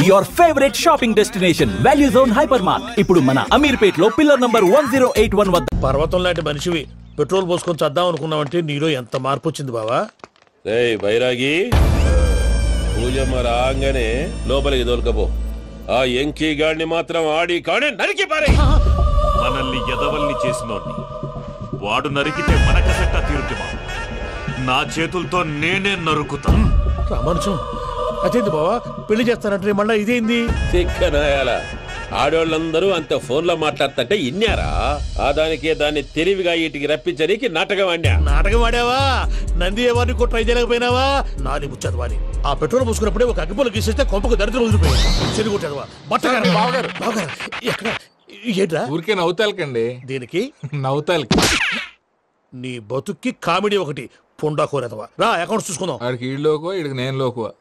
your favorite shopping destination, Value Zone Hypermart. ఇప్పుడు మన అమీర్పేట్ లో పిల్లర్ నంబర్ 1081 వద్ద. పర్వతం లాంటి మనిషివి పెట్రోల్ పోసుకొని చద్దాం అనుకున్నావంటే నీలో ఎంత మార్పు వచ్చింది బావా. ఏయ్ బైరాగి, పూజమ్మ రాగానే లోపలికి దొరకపో. ఆ ఎంకీ గాడిని మాత్రం ఆడి కాడే నరికి పారే. మనల్ని ఎదవల్ని చేసినోడ్ని వాడు నరికితే మనకసెట్ట తీరుతుమా? నా చేతులతో నేనే నరుకుతా. రామానుజం అదేంది బావా, పెళ్లి చేస్తానంటే మళ్ళా ఇదేంది? తిక్కనాయాల ఆడోళ్ళందరూ అంత ఫోన్లో మాట్లాడుతుంటే ఇన్నారా? ఆ దానికే దాన్ని తెలివిగా వీటికి రప్పించడానికి నాటకం ఆడా. నాటకం ఆడావా? నంది ఎవరిని కూడా ట్రై చేయలేకపోయినావా? నాది ముచ్చదు వాని. ఆ పెట్రోల్ పోసుకున్నప్పుడే ఒక అగ్గిపుల్ల గీసేస్తే కొంపకు దరిద్రం వదిలిపోయింది. చెరుగు కొట్టాడువా బట్టగారు. బావగారు బావగారు ఎక్కడ ఏంట్రా? ఊరికే నవ్వుతాలకండి. దీనికి నవ్వుతాలకి నీ బతుక్కి కామెడీ ఒకటి పుండా కోరేదవా. రా అకౌంట్స్ చూసుకుందాం. ఆడికి ఈడులోకో ఇడికి నేను లోకువా.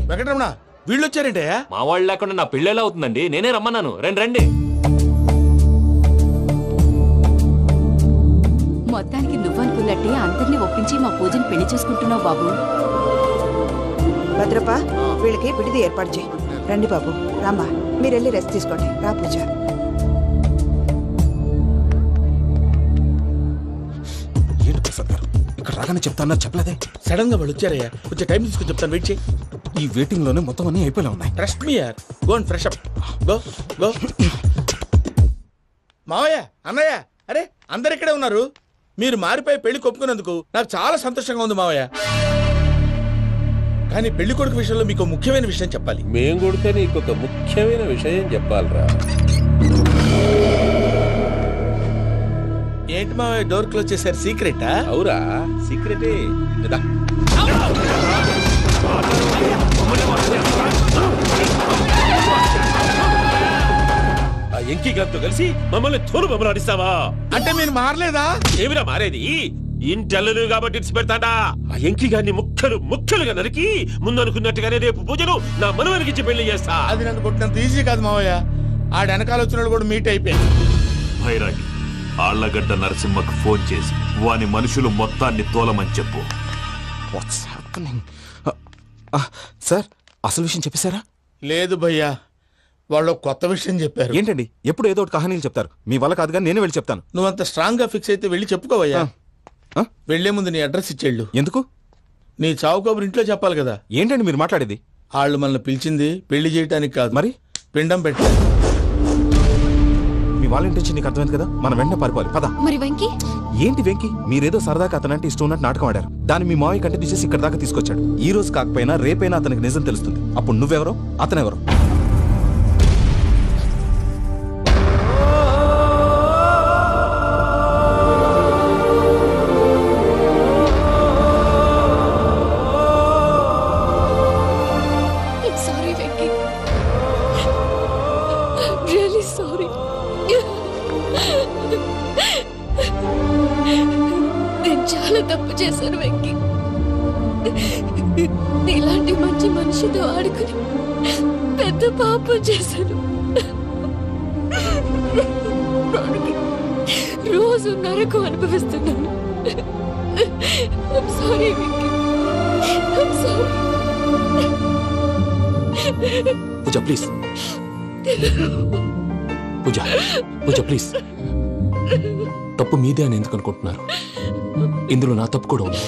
వెంకటరమణ వీళ్ళు వచ్చారంటే మా వాళ్ళు లేకుండా నా పెళ్ళేలా అవుతుందండి? నేనే రమ్మన్నాను. రండి రండి. మొత్తానికి నువ్వనుకున్నట్టే అందరినీ ఒప్పించి మా పూజని పెళ్లి చేసుకుంటున్నావు బాబు. భద్రప వీళ్ళకి విడిది ఏర్పాటు చేయి. రండి బాబు. రామ్మా మీరు వెళ్ళి రెస్ట్ తీసుకోండి. రా పూజ. ఏంటి ప్రసాద్ గారు ఇక్కడ రాగానే చెప్తాను చెప్పలేదే? సడన్ గా వాళ్ళు వచ్చారయ్యా, కొంచెం టైం తీసుకుని చెప్తాను. వెయిట్ చేయి. ఈ వెయిటింగ్ లోనే మొత్తం అన్ని అయిపోయి ఉన్నాయి. ట్రస్ట్ మీ యార్. Go and fresh up. Go go. మావయ్య, అన్నయ్య, అరే అందరు ఇక్కడే ఉన్నారు. మీరు మారిపోయి పెళ్లి కొప్పుకున్నందుకు నాకు చాలా సంతోషంగా ఉంది మావయ్య. కానీ పెళ్లి కొడుకు విషయంలో మీకు ముఖ్యమైన విషయం చెప్పాలి. మేం కొడితే నీకు ఒక ముఖ్యమైన విషయం చెప్పాలరా. ఏంటి మావయ్య డోర్ క్లోజ్ చేశారు? సీక్రెటా? అవురా, సీక్రెటే. ఆ ఎంకీ గారితో కలిసి మమ్మల్ని తోలు బొమ్మలాడిస్తావా? అంటే మీరు మారలేదా? ఏమిరా మారేది? ఇంటల్లు కాబట్టి ఇడిచి పెడతాడా? ఆ ఎంకీ గారిని ముక్కలుగా నరికి ముందు అనుకున్నట్టుగానే రేపు పూజను నా మనవనికిచ్చి పెళ్లి చేస్తా. అది నన్ను కొట్టినంత ఈజీ కాదు మావయ్య. ఆ వెనకాల వచ్చిన కూడా మీట్ అయిపోయింది. భైరాగి, ఆళ్లగడ్డ నరసింహకు ఫోన్ చేసి వాని మనుషులు మొత్తాన్ని తోలమని చెప్పు. సార్ అసలు విషయం చెప్పేశారా? లేదు భయ్యా, వాళ్ళు కొత్త విషయం చెప్పారు. ఏంటండి ఎప్పుడు ఏదో ఒకటి కహానీలు చెప్తారు. మీ వల్ల కాదు కానీ నేనే వెళ్ళి చెప్తాను. నువ్వంత స్ట్రాంగ్ గా ఫిక్స్ అయితే వెళ్ళి చెప్పుకోవయ్యా. వెళ్లే ముందు నీ అడ్రస్ ఇచ్చేళ్ళు. ఎందుకు? నీ చావు కబురు ఇంట్లో చెప్పాలి కదా. ఏంటండి మీరు మాట్లాడేది? వాళ్ళు మనల్ని పిలిచింది పెళ్లి చేయడానికి కాదు, మరి పిండం పెట్టారు. మీ వాళ్ళ ఇంటి నీకు అర్థమైంది కదా, మనం వెంటనే పారిపోవాలి. పద. మరి వెంకీ? ఏంటి వెంకీ? మీరేదో సరదాగా అతనంటే ఇష్టం ఉన్నట్టు నాటకం ఆడారు. దాన్ని మీ మావయ్య కంటే తీసేసి ఇక్కడ దాకా తీసుకొచ్చాడు. ఈ రోజు కాకపోయినా రేపైనా అతనికి నిజం తెలుస్తుంది. అప్పుడు నువ్వెవరో అతనెవరో. చాలా తప్పు చేశాను వెంకీ. ఇలాంటి మంచి మనిషితో ఆడుకుని పెద్ద పాపం చేశాను. రోజు నరకం అనుభవిస్తున్నాను. I'm sorry, Venky. I'm sorry. Pooja please. Pooja please. తప్పు మీదే అని ఎందుకు అనుకుంటున్నారు? ఇందులో నా తప్పు కూడా ఉంది.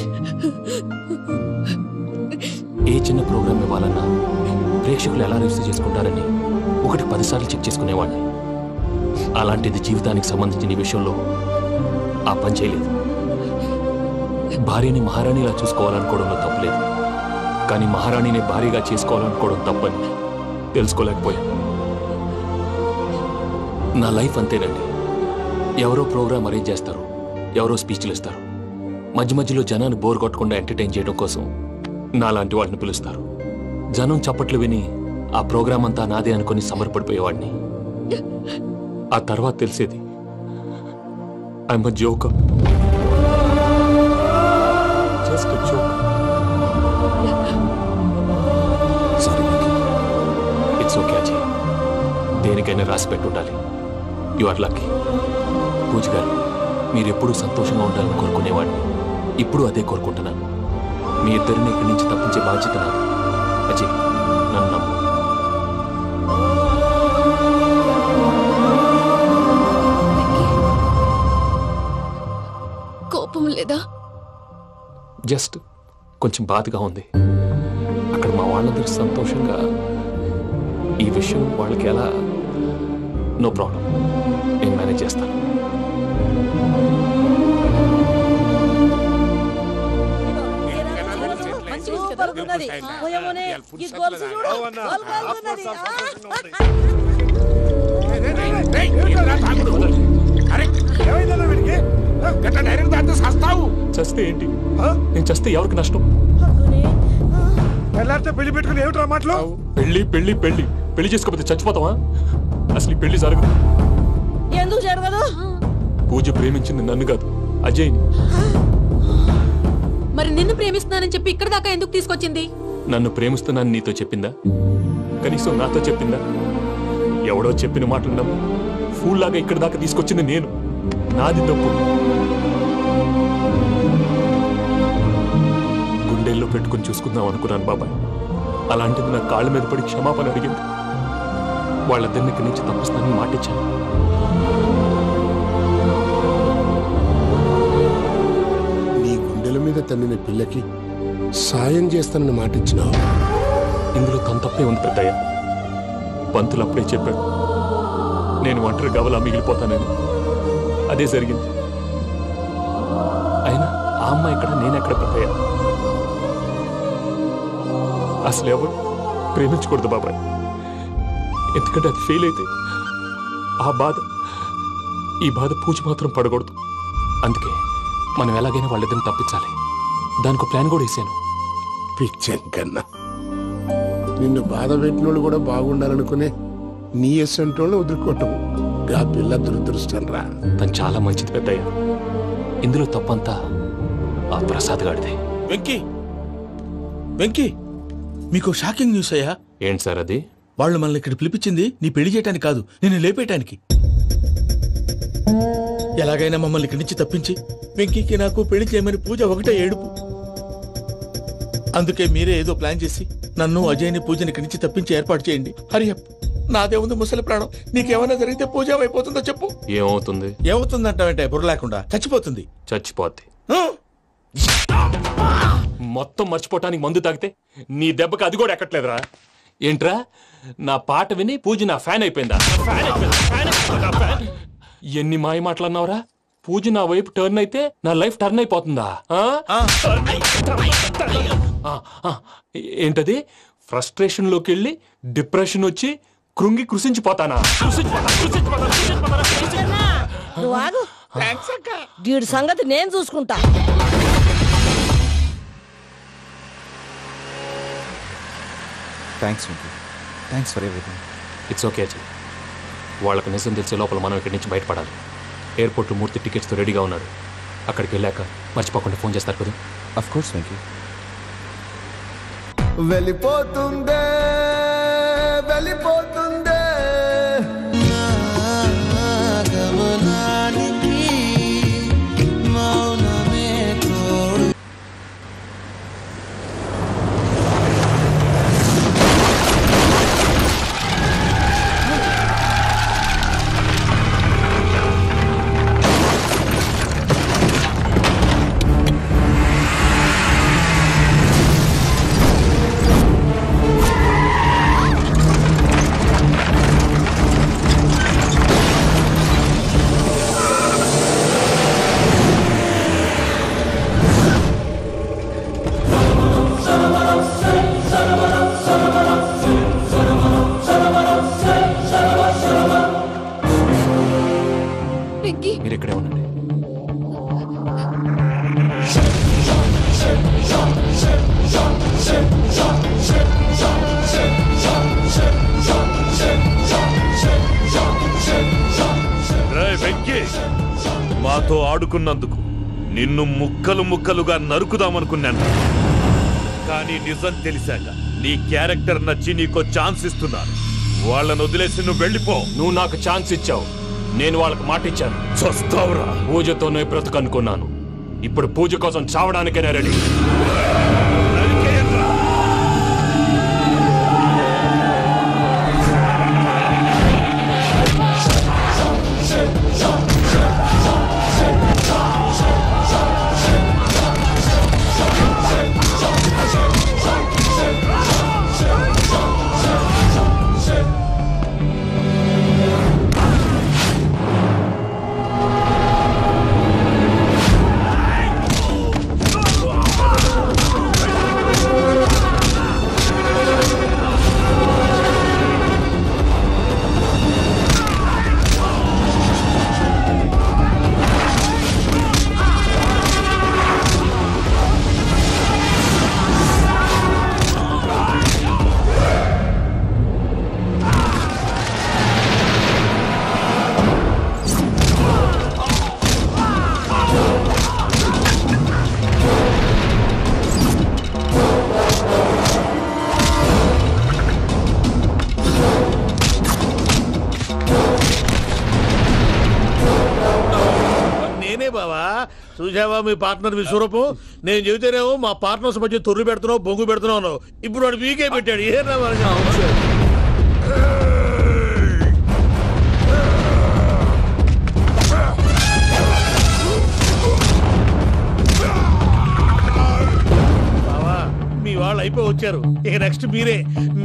ఏ చిన్న ప్రోగ్రామ్ ఇవ్వాలన్నా ప్రేక్షకులు ఎలా రిసీవ్ చేసుకుంటారని 1-10 సార్లు చెక్ చేసుకునేవాడిని. అలాంటిది జీవితానికి సంబంధించిన ఈ విషయంలో ఆ పని చేయలేదు. భార్యని మహారాణిలా చూసుకోవాలనుకోవడంలో తప్పులేదు, కానీ మహారాణిని భార్యగా చేసుకోవాలనుకోవడం తప్పని తెలుసుకోలేకపోయాను. నా లైఫ్ అంతేనండి. ఎవరో ప్రోగ్రామ్ అరేంజ్ చేస్తారు, ఎవరో స్పీచ్లు ఇస్తారు, మధ్య మధ్యలో జనాన్ని బోర్ కొట్టకుండా ఎంటర్టైన్ చేయడం కోసం నాలాంటి వాటిని పిలుస్తారు. జనం చప్పట్లు విని ఆ ప్రోగ్రాం అంతా నాదే అనుకుని సమర్పడిపోయేవాడిని. ఆ తర్వాత తెలిసేది I'm a joker. Just a joker. It's okay Ajay, దేనికైనా రాసి పెట్టుండాలి. You are lucky. పూజ గారు, మీరు ఎప్పుడూ సంతోషంగా ఉండాలని కోరుకునేవాడిని. ఇప్పుడు అదే కోరుకుంటున్నాను. మీ ఇద్దరిని ఇక్కడి నుంచి తప్పించే బాధ్యత నాది. అజయ్, నన్ను నమ్ము. కోపం లేదా? జస్ట్ కొంచెం బాధగా ఉంది. అక్కడ మా వాళ్ళందరూ సంతోషంగా, ఈ విషయం వాళ్ళకి ఎలా? నో ప్రాబ్లం, నేను మేనేజ్ చేస్తాను. చస్తే ఏంటి? నేను చస్తే ఎవరికి నష్టం? పెళ్లి పెట్టుకుని ఏమిట్రా మాటలు? పెళ్లి పెళ్లి పెళ్లి పెళ్లి చేసుకోకపోతే చచ్చిపోతావా? అసలు ఈ పెళ్లి జరగదు. ఎందుకు జరగదు? పూజ ప్రేమించింది నన్ను కాదు, అజయ్ని. మరి నిన్ను ప్రేమిస్తున్నానని చెప్పి ఇక్కడ దాకా ఎందుకు తీసుకొచ్చింది? నన్ను ప్రేమిస్తున్నాను నీతో చెప్పిందా? కనీసం నాతో చెప్పిందా? ఎవడో చెప్పిన మాటలు నమ్ము ఫూల్ లాగా ఇక్కడ దాకా తీసుకొచ్చింది నేను. నాది తప్పు. గుండెల్లో పెట్టుకుని చూసుకుందాం అనుకున్నాను బాబాయ్. అలాంటిది నా కాళ్ళ మీద పడి క్షమాపణ అడిగింది. వాళ్ళిద్దరిని ఇక్కడి నుంచి తప్పిస్తానని మాటిచ్చాను. నీ గుండెల మీద తన్నిన పిల్లకి సాయం చేస్తానని మాటిచ్చినావు. ఇందులో తన తప్పే ఉంది పెద్దయ్య. పంతులు అప్పుడే చెప్పాడు నేను ఒంటరి గవలా మిగిలిపోతానని. అదే జరిగింది. అయినా ఆ అమ్మాయి ఎక్కడ, నేనెక్కడ పెద్దయ్య? అసలు ఎవరు ప్రేమించకూడదు బాబాయ్. ఎందుకంటే అది ఫెయిల్ అయితే ఆ బాధ, ఈ బాధ పూజ మాత్రం పడకూడదు. అందుకే మనం ఎలాగైనా వాళ్ళిద్దరిని తప్పించాలి. దానికి ప్లాన్ కూడా వేసాను. పిచ్చం కన్నా నిన్ను బాధ పెట్టినోళ్ళు కూడా బాగుండాలనుకునే నీ ఎస్సంటోళ్ళు వదులుకోవటం ఆ పిల్ల దురదృష్టం రా. తను చాలా మంచిది పెద్దయ్య. ఇందులో తప్పంతా ఆ ప్రసాద్ గాడిదే. వెంకీ, వెంకీ, మీకు షాకింగ్ న్యూస్ అయ్యా. ఏంటి సార్ అది? వాళ్ళు మనల్ని ఇక్కడ పిలిపించింది నీ పెళ్లి చేయటానికి కాదు, నిన్ను లేపేయటానికి. ఎలాగైనా మమ్మల్ని ఇక్కడి నుంచి తప్పించి వెంకీకి నాకు పెళ్లి చేయమని పూజ ఒకటే ఏడుపు. అందుకే మీరే ఏదో ప్లాన్ చేసి నన్ను అజయ్ని పూజని ఇక్కడి నుంచి తప్పించి ఏర్పాటు చేయండి. హరియప్, నాదే ఉంది ముసలి ప్రాణం. నీకేమైనా జరిగితే పూజ అయిపోతుందో చెప్పు. ఏమవుతుంది? ఏమవుతుందంటావంటే బుర్ర లేకుండా చచ్చిపోతుంది. చచ్చిపోద్ది. మొత్తం మర్చిపోవటానికి మందు తాగితే నీ దెబ్బకి అది కూడా ఎక్కట్లేదురా. ఏంట్రా, నా పాట విని పూజ నా ఫ్యాన్ అయిపోయిందా? ఎన్ని మాయ మాటలన్నావురా? పూజ నా వైపు టర్న్ అయితే నా లైఫ్ టర్న్ అయిపోతుందా? ఏంటది? ఫ్రస్ట్రేషన్ లోకి వెళ్ళి డిప్రెషన్ వచ్చి కృంగి కృషించిపోతానా? నువ్వు ఆగు. వీడి సంగతి నేను చూసుకుంటా. Thanks Venky, thanks for everything. It's okay Ajay. వాళ్ళకి నిజం తెలిసే లోపల మనం ఇక్కడి నుంచి బయటపడాలి. ఎయిర్పోర్ట్లో మూర్తి టికెట్స్తో రెడీగా ఉన్నాడు. అక్కడికి వెళ్ళాక మర్చిపోకుండా ఫోన్ చేస్తారు కదా. Of course Venky. వెళ్ళిపోతుందే వెళ్ళిపోతుందే గమనానికి మౌనమే తోడు. మీరు ఇక్కడే ఉండండి. నాతో ఆడుకున్నందుకు నిన్ను ముక్కలు ముక్కలుగా నరుకుదామనుకున్నాను. కానీ నిజం తెలిసాక నీ క్యారెక్టర్ నచ్చి నీకో ఛాన్స్ ఇస్తున్నాను. వాళ్ళను వదిలేసి నువ్వు వెళ్ళిపో. నువ్వు నాకు ఛాన్స్ ఇచ్చావు, నేను వాళ్ళకి మాట ఇచ్చాను. చస్తావురా. పూజతోనే బ్రతుకనుకున్నాను, ఇప్పుడు పూజ కోసం చావడానికైనా రెడీ. చూసావా మీ పార్ట్నర్ విశ్వరూపం? నేను చెబితేనేమో మా పార్ట్నర్స్ మధ్య తొర్రు పెడుతున్నావు, బొంగు పెడుతున్నావు. ఇప్పుడు వాడు వీకే పెట్టాడు. ఏ బావా, మీ వాళ్ళు అయిపోయి వచ్చారు. ఇక నెక్స్ట్ మీరే.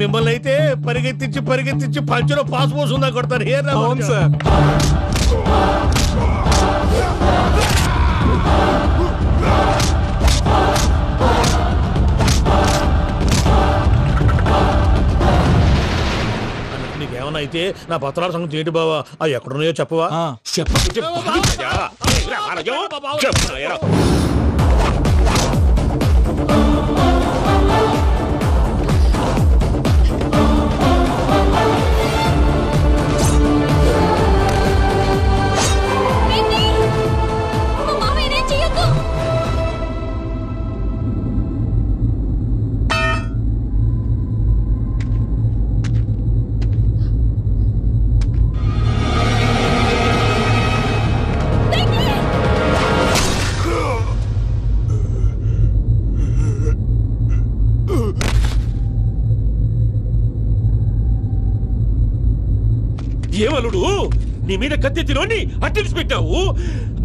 మిమ్మల్ని అయితే పరిగెత్తించి పరిగెత్తించి పంచలో పాస్ పోసుందా కొడతారు. ఏ సార్ నీకేమన్నా అయితే నా పత్రాల సంగతి ఏంటి బావా? అవి ఎక్కడున్నాయో చెప్పవా? ఏమలుడు, నీ మీద కత్తెత్తిలోని అట్టెలిసి పెట్టావు.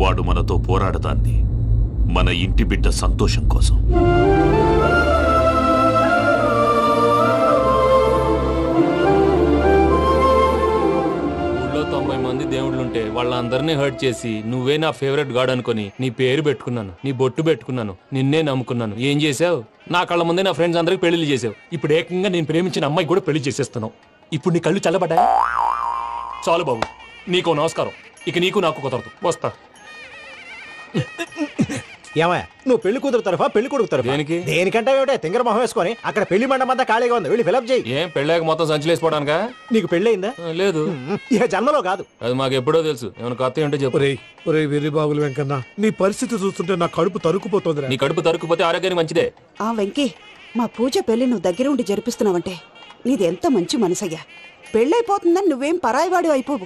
వాడు మనతో పోరాడతాంది మన ఇంటి బిడ్డ సంతోషం కోసం. ఊళ్ళో 90 మంది దేవుళ్ళుంటే వాళ్ళందరినీ హర్ట్ చేసి నువ్వే నా ఫేవరెట్ గాడ్ అనుకుని నీ పేరు పెట్టుకున్నాను, నీ బొట్టు పెట్టుకున్నాను, నిన్నే నమ్ముకున్నాను. ఏం చేసావు? నా కళ్ళ ముందే నా ఫ్రెండ్స్ అందరికి పెళ్లి చేసావు. ఇప్పుడు ఏకంగా నేను ప్రేమించిన అమ్మాయి కూడా పెళ్లి చేసేస్తున్నావు. ఇప్పుడు నీ కళ్ళు చల్లబడ్డాయా? చాలు బాబు, నీకు నమస్కారం. ఇక నీకు నాకు కుదరదు, వస్తా. ఏమయ్య, నువ్వు పెళ్లి కూతురు తరఫా పెళ్లి కొడుకు తరఫా? దేనికంటే తింగర మొహం వేసుకొని అక్కడ పెళ్లి మండపం అంతా ఖాళీగా ఉంది, వెళ్ళి ఫిలప్ చేయి. ఏం పెళ్ళాక మొత్తం సంచలేసిపోవడానికా? నీకు పెళ్ళయిందా? లేదు. ఇక జన్మలో కాదు. అది మాకు ఎప్పుడో తెలుసు. ఏమైనా కొత్త ఉంటే చెప్పు. వెర్రి బాబులు వెంకన్న, నీ పరిస్థితి చూస్తుంటే నా కడుపు తరుక్కుపోతుంది. నీ కడుపు తరుక్కుపోతే ఆరోగ్యానికి మంచిదే. ఆ వెంకీ, మా పూజ పెళ్లి నువ్వు దగ్గర ఉండి జరిపిస్తున్నావంటే నీది ఎంత మంచి మనసయ్యా. పెళ్ళైపోతుందని నువ్వేం పరాయివాడు అయిపోవు.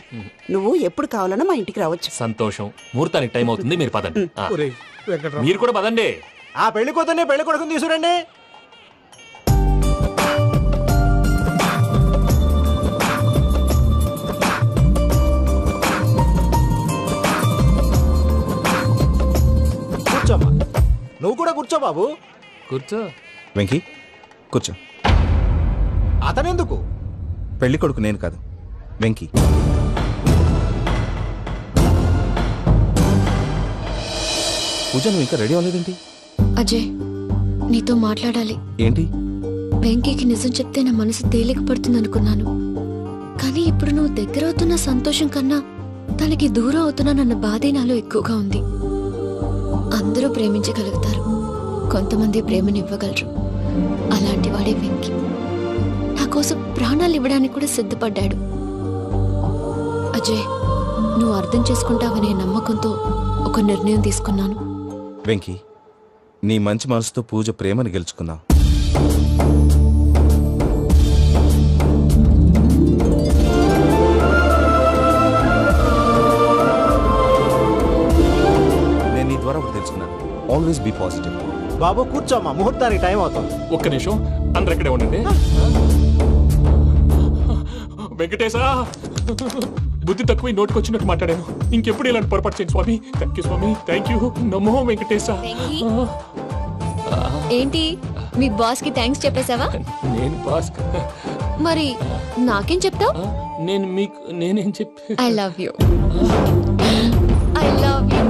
నువ్వు ఎప్పుడు కావాలన్నా మా ఇంటికి రావచ్చు. సంతోషం. ముహూర్తానికి టైం అవుతుంది, మీరు పదండి. మీరు కూడా పదండి. ఆ పెళ్లి కూతుర్ని పెళ్లి కొడుకుని తీసుకురండి. కూర్చోమ్మా. నువ్వు కూడా కూర్చో బాబు. కూర్చో. వెంకీ కూర్చో. అతనెందుకు? పెళ్లి కొడుకు నేను కాదు, వెంకీ. పూజ, నువ్వు ఇంకా రెడీ అవ్వలేదేంటి? అజయ్, నీతో మాట్లాడాలి. ఏంటి? వెంకీకి నిజం చెప్తే నా మనసు తేలిక పడుతుంది అనుకున్నాను. కానీ ఇప్పుడు నువ్వు దగ్గర అవుతున్న సంతోషం కన్నా తనకి దూరం అవుతున్నానన్న బాధే నాలో ఎక్కువగా ఉంది. అందరూ ప్రేమించగలుగుతారు, కొంతమంది ప్రేమనివ్వగలరు. అలాంటి వాడే వెంకీ. నా కోసం ప్రాణాలు ఇవ్వడానికి కూడా సిద్ధపడ్డాడు. అజయ్, నువ్వు అర్థం చేసుకుంటావనే నమ్మకంతో ఒక నిర్ణయం తీసుకున్నాను. వెంకీ, నీ మంచి మనసుతో పూజ ప్రేమను గెలుచుకుందాం. నేను నీ ద్వారా ఒకటి తెలుసుకున్నాను. Always be positive. బాబు కూర్చోమ్మా, ముహూర్తానికి టైం అవుతుంది. ఒక్క నిమిషం, అందరు ఇక్కడే ఉండండి. వెంకటేశా, బుద్ధి తక్కువ నోటికి వచ్చినట్టు మాట్లాడాను. ఇంకెప్పుడు ఇలాంటి పొరపాటు చేయండి స్వామి. థ్యాంక్ యూ స్వామి, థ్యాంక్ యూ. నమో వెంకటేశా. ఏంటి మీ బాస్ కి థ్యాంక్స్ చెప్పేశావా? నేను బాస్ మరి నాకేం చెప్తావు? నేను మీకు నేనేం చెప్పి I love you. I love you.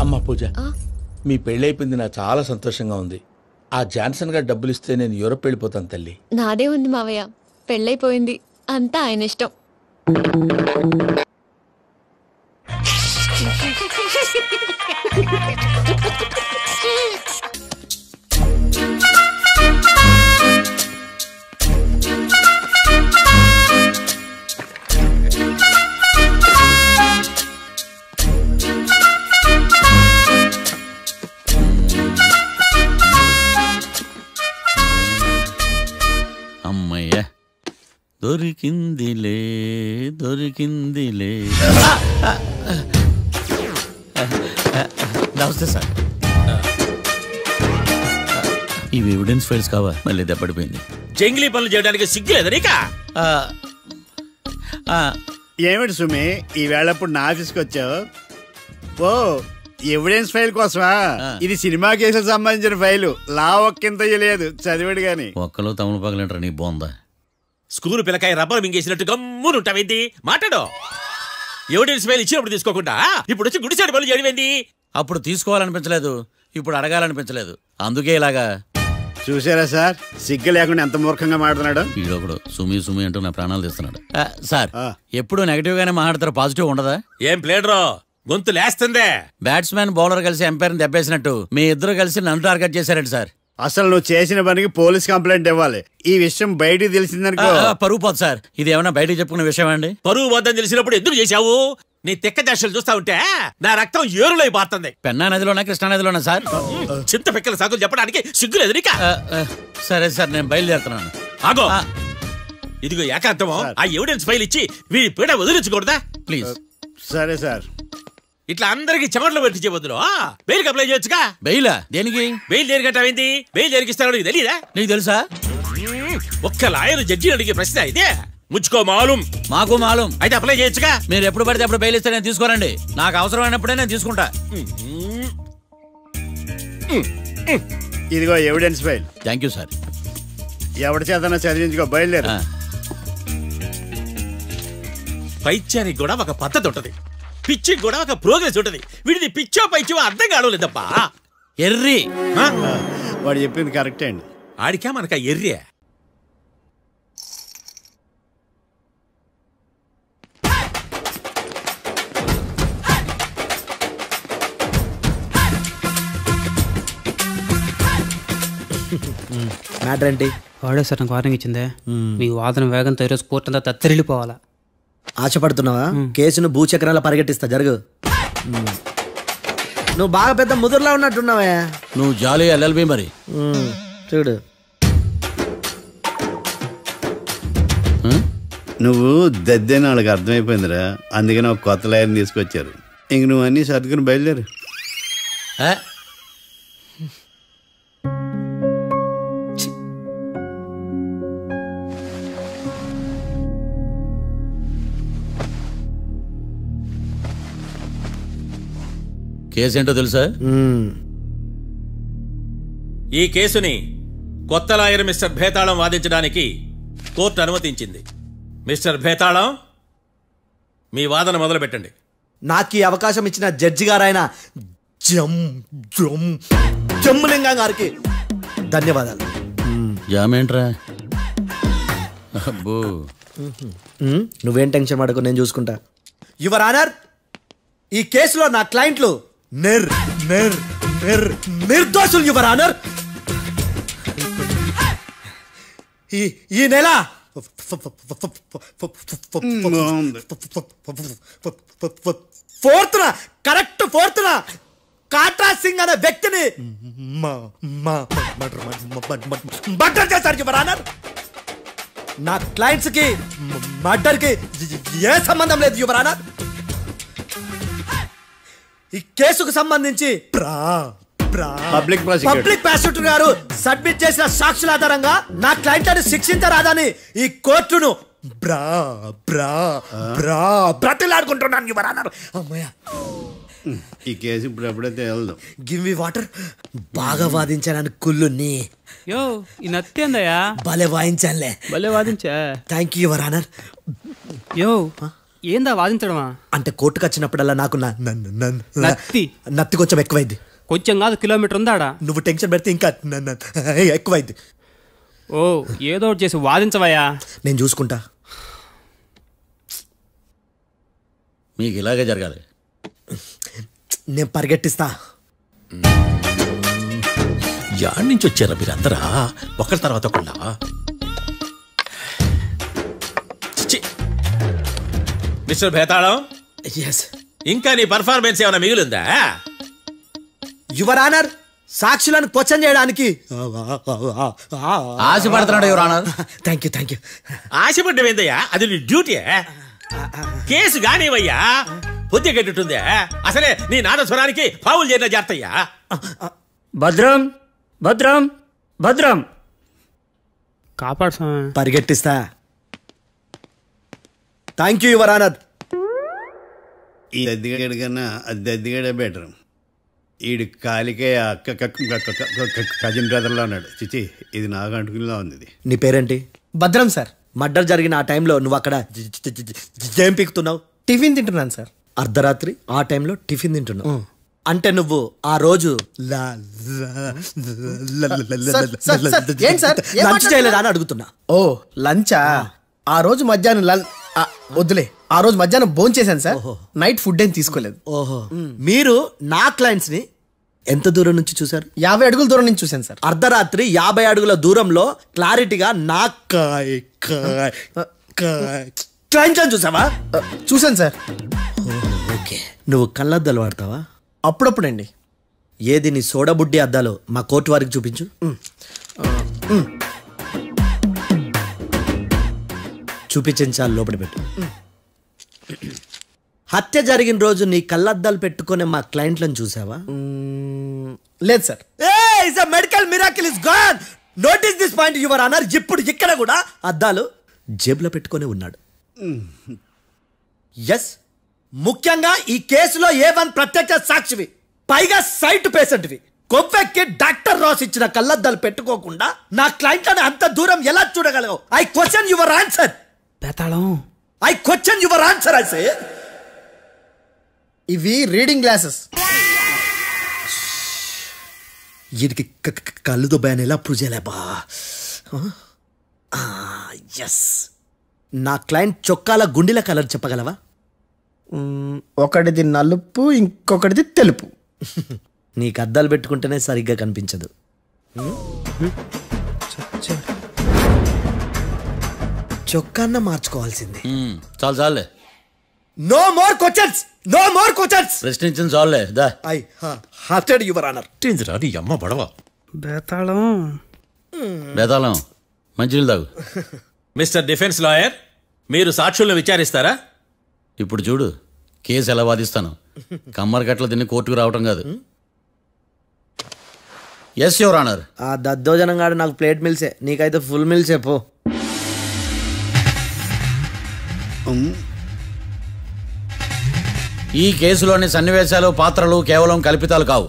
అమ్మ పూజ, మీ పెళ్ళైపోయింది, నాకు చాలా సంతోషంగా ఉంది. ఆ జాన్సన్ గారు డబ్బులు ఇస్తే నేను యూరోప్ వెళ్ళిపోతాను తల్లి. నాదే ఉంది మావయ్య, పెళ్ళైపోయింది, అంతా ఆయన ఇష్టం. అమ్మయ్య, దొరికిందిలే దొరికిందిలే. నమస్తే సార్. ఇవి ఎవిడెన్స్ ఫైల్స్ కావా? మళ్ళీ దెబ్బడిపోయింది. జంగిలీ పనులు చేయడానికి సిగ్గులేదు నీకా? ఏమిటి సుమి, ఈ వేళప్పుడు నా ఆఫీస్కి వచ్చావు? ఓ, ఎవిడెన్స్ ఫైల్ కోసమా? ఇది సినిమా కేసులకు సంబంధించిన ఫైలు. లా ఒక్కింత లేదు, చదివాడు గాని. ఒక్కలో తమను పగలంటారు నీ బోందా. School పిల్లకాయ rubber మింగేసినట్టు గమ్మునుంటావేంది? మాట్లాడు. ఎవిడెన్స్ ఫైల్ ఇచ్చినప్పుడు తీసుకోకుండా ఇప్పుడు వచ్చి గుడిసాడు పనులు చేయడమేంది? అప్పుడు తీసుకోవాలనిపించలేదు, ఇప్పుడు అడగాలనిపించలేదు, అందుకే ఇలాగా. చూసారా సార్, సిగ్గు లేకుండా ఎంత మూర్ఖంగా మాట్లాడుతున్నాడు. ఈడొకడు సుమి సుమి అంటూ నా ప్రాణాలు తీస్తున్నాడు. సార్, ఎప్పుడు నెగటివ్ గానే మాట్లాడతారు, పాజిటివ్ ఉండదా? ఏం ప్లేడరో గొంతు లేస్తుందే. బ్యాట్స్మెన్ బౌలర్ కలిసి ఎంపైర్ని దెబ్బేసినట్టు మీ ఇద్దరు కలిసి నన్ను టార్గెట్ చేశారండి సార్. అసలు నువ్వు చేసిన పనికి పోలీస్ కంప్లైంట్ ఇవ్వాలి. ఈ విషయం బయటికి తెలిసిందనుకో పరువు పోదు సార్. ఇది ఏమన్నా బయటికి చెప్పుకునే విషయం అండి? పరువు వద్దని తెలిసినప్పుడు ఎందుకు చేశావు? నీ తెక్క దశలు చూస్తా ఉంటే నా రక్తం ఏరులై పారుతుంది. పెన్నా నదిలోనా కృష్ణా నదిలోనా సార్? చింత పిక్కల సాగులు చెప్పడానికి సిగ్గులేదు నీకా? సరే సార్, నేను బయలుదేరుతున్నాను. ఆగో, ఇదిగో ఏకాంతమో ఆ ఎవిడెన్స్ ఫైల్ ఇచ్చి వీడి పీడ వదిలించకూడదా? ప్లీజ్. సరే సార్. ఇట్లా అందరికి చెమటలు పెట్టించే బదులు బెయిల్కి అప్లై చేయొచ్చుగా. బెయిలా? దేనికి? బెయిల్ దేనికంటావేంది? బెయిల్ దేనికిస్తారో నీకు తెలియదా? నీకు తెలుసా? ఒక్క లాయర్ జడ్జి అడిగే ప్రశ్న ఇదే. ముచ్చుకో మాలూం. మాకు మాలూం. అయితే అప్లై చేయొచ్చుగా. మీరు ఎప్పుడు పడితే అప్పుడు బెయిల్ ఇస్తే నేను తీసుకోరండి. నాకు అవసరమైనప్పుడే నేను తీసుకుంటా. ఇదిగో evidence file. Thank you sir. ఎవరి చేతనా చదివించుకో, బయలుదేరు. పైత్యానికి కూడా ఒక పద్ధతి ఉంటది, పిచ్చికి కూడా ఒక ప్రోగ్రెస్ ఉంటది. వీడిది పిచ్చో పైచో అర్థం కావలేదప్ప. ఎర్రి. వాడు చెప్పింది కరెక్టే అండి. ఆడికా మనక ఎర్రి. మ్యాటర్ ఏంటి? వాడే సార్ నాకు వార్నింగ్ ఇచ్చిందే. మీ వాదన వేగంతో ఈరోజు కోర్టు అంతా తత్తరిల్లిపోవాలా. ఆశపడుతున్నావా? కేసును భూచక్రాల పరిగెట్టిస్తా, జరుగు. నువ్వు బాగా పెద్ద ముదురులా ఉన్నట్టున్నావే. నువ్వు జాలి ఎల్ఎల్బి మరి. చూడు, నువ్వు దద్దేని వాళ్ళకి అర్థమైపోయిందిరా, అందుకని ఒక కొత్త లాయర్ని తీసుకొచ్చారు. ఇంక నువ్వు అన్నీ సర్దుకుని బయలుదేరు. కేసేంటో తెలుసా? ఈ కేసుని కొత్త లాయర్ మిస్టర్ భేతాళం వాదించడానికి కోర్టు అనుమతించింది. మిస్టర్ భేతాళం, మీ వాదన మొదలు పెట్టండి. నాకు ఈ అవకాశం ఇచ్చిన జడ్జి గారైన జమ్ములింగం గారికి ధన్యవాదాలు. జామేంట్రా? అబ్బో, నువ్వేం టెన్షన్ పడకు, నేను చూసుకుంటా. యువర్ ఆనర్, ఈ కేసులో నా క్లయింట్లు నిర్దోషులు యువర్ ఆనర్. ఈ నెల 4th correct 4th Katra Singh అనే వ్యక్తిని మర్డర్ చేశారు యువర్ ఆనర్. నా క్లయింట్స్ కి మర్డర్ కి ఏ సంబంధం లేదు యువర్ ఆనర్. ఈ కేసుకు సంబంధించి పబ్లిక్ ప్రాసిక్యూటర్ గారు సబ్మిట్ చేసిన సాక్షుల ఆధారంగా నా క్లయింట్ అని శిక్షించరాదని ఈ కోర్టును బ్రతిలాడుకుంటున్నాను యువర్ ఆనర్. అమ్మయ్య, ఈ కేసు ఇప్పుడు ఎప్పుడైతే వెళ్దాం. Give me water. బాగా వాదించాను కుళ్ళుని. యో ఈ నత్తేందయ్యా? భలే వాయించానులే. భలే వాదించా. Thank you your honour. యో ఏందా వాదించడమా? అంటే కోర్టుకు వచ్చినప్పుడల్లా నాకు నత్తి కొంచెం ఎక్కువైంది. కొంచెం కాదు, కిలోమీటర్ ఉందాడా. నువ్వు టెన్షన్ పెడితే ఇంకా ఎక్కువైంది. ఓ ఏదో ఒకటి చేసి వాదించవయ్యా. నేను చూసుకుంటా. మీకు ఇలాగే జరగాలి. నేను పరిగెట్టిస్తా. యాడ్ నుంచి వచ్చారా మీరందరా ఒకరి తర్వాత ఒకళ్ళ? మిస్టర్ భేతాళం, ఇంకా నీ పర్ఫార్మెన్స్ ఏమైనా మిగిలిందా? యువర్ ఆనర్, సాక్షులను క్వశ్చన్ చేయడానికి ఆశపడుతున్నాడు యువర్ ఆనర్. Thank you. ఆశపడ్డం ఏందయ్యా? అది నీ డ్యూటీ. కేసు గానివయ్యా, బుద్ధి గట్టుందే. అసలే నీ నాదస్వరానికి పావులు చేరిన జాగ్రత్తయ్యా. భద్రం భద్రం భద్రం కాపాడు. పరిగెట్టిస్తా. Thank you your honour. ఈ దద్దిగడి కన్నా అది దద్దిగడే బెటర్. ఈడు కాలికే కజిన్ బ్రదర్లో ఉన్నాడు. చిచి, ఇది నాకు అంటుకునిలా ఉంది. నీ పేరేంటి? భద్రం సార్. మర్డర్ జరిగిన ఆ టైంలో నువ్వు అక్కడ ఏం పీకుతున్నావు? టిఫిన్ తింటున్నాను సార్. అర్ధరాత్రి ఆ టైంలో టిఫిన్ తింటున్నావు అంటే నువ్వు ఆ రోజు లంచ్ చేయలేదా అని అడుగుతున్నా. ఓ లంచా? ఆ రోజు మధ్యాహ్నం వద్దులే, ఆ రోజు మధ్యాహ్నం భోంచేశాను సార్. నైట్ ఫుడ్ ఏం తీసుకోలేదు. ఓహో, మీరు నా క్లయింట్స్ ని ఎంత దూరం నుంచి చూసారు? 50 అడుగుల దూరం నుంచి చూశాను సార్. అర్ధరాత్రి 50 అడుగుల దూరంలో క్లారిటీగా నా క్లయింట్స్ అని చూసావా? చూశాను సార్. ఓకే, నువ్వు కళ్ళద్దాలు వాడతావా? అప్పుడప్పుడండి. ఏది నీ సోడబుడ్డి అద్దాలు మా కోర్టు వారికి చూపించు. చూపించాలి, లోపల పెట్టు. హత్య జరిగిన రోజు నీ కళ్ళద్దాలు పెట్టుకునే మా క్లయింట్లను చూసావా? లేదు sir. Medical miracle is gone. Notice this point your honour. ఇప్పుడు ఇక్కడ కూడా అద్దాలు జేబులో పెట్టుకొని ఉన్నాడు. ఎస్, ముఖ్యంగా ఈ కేసులో A1 ప్రత్యక్ష సాక్షివి, పైగా సైట్ పేషెంట్వి. కొవ్వెక్కి డాక్టర్ రాస్ ఇచ్చిన కళ్ళద్దాలు పెట్టుకోకుండా నా క్లయింట్లను అంత దూరం ఎలా చూడగలవు? I question your answer. I question your answer. I say ఇవి రీడింగ్ గ్లాసెస్. వీడికి కళ్ళు దుబ్బాయని ఎలా ప్రూవ్ చేయలేబా? ఎస్, నా క్లయింట్ చొక్కాల గుండెల కలర్ చెప్పగలవా? ఒకటిది నలుపు, ఇంకొకటిది తెలుపు. నీకు అద్దాలు పెట్టుకుంటేనే సరిగ్గా కనిపించదు. చొక్కాన్న మార్చుకోవాల్సింది. చాలు చాలే. No more questions, no more questions. ప్రశ్నించిన చాలులే. దా ఐ హార్టెడ్ యువర్ ఆనర్. నీ అమ్మ బడవ. బేతాళం, మంచినీళ్ళు తాగు. మిస్టర్ డిఫెన్స్ లాయర్, మీరు సాక్షులను విచారిస్తారా? ఇప్పుడు చూడు కేసు ఎలా వాదిస్తాను. కమ్మరి గట్ల తిని కోర్టుకు రావటం కాదు. Yes your honour. ఆ దద్దోజనం గాడు నాకు ప్లేట్ మిల్సే, నీకైతే ఫుల్ మిల్సే పో. ఈ కేసులోని సన్నివేశాలు, పాత్రలు కేవలం కల్పితాలు కావు.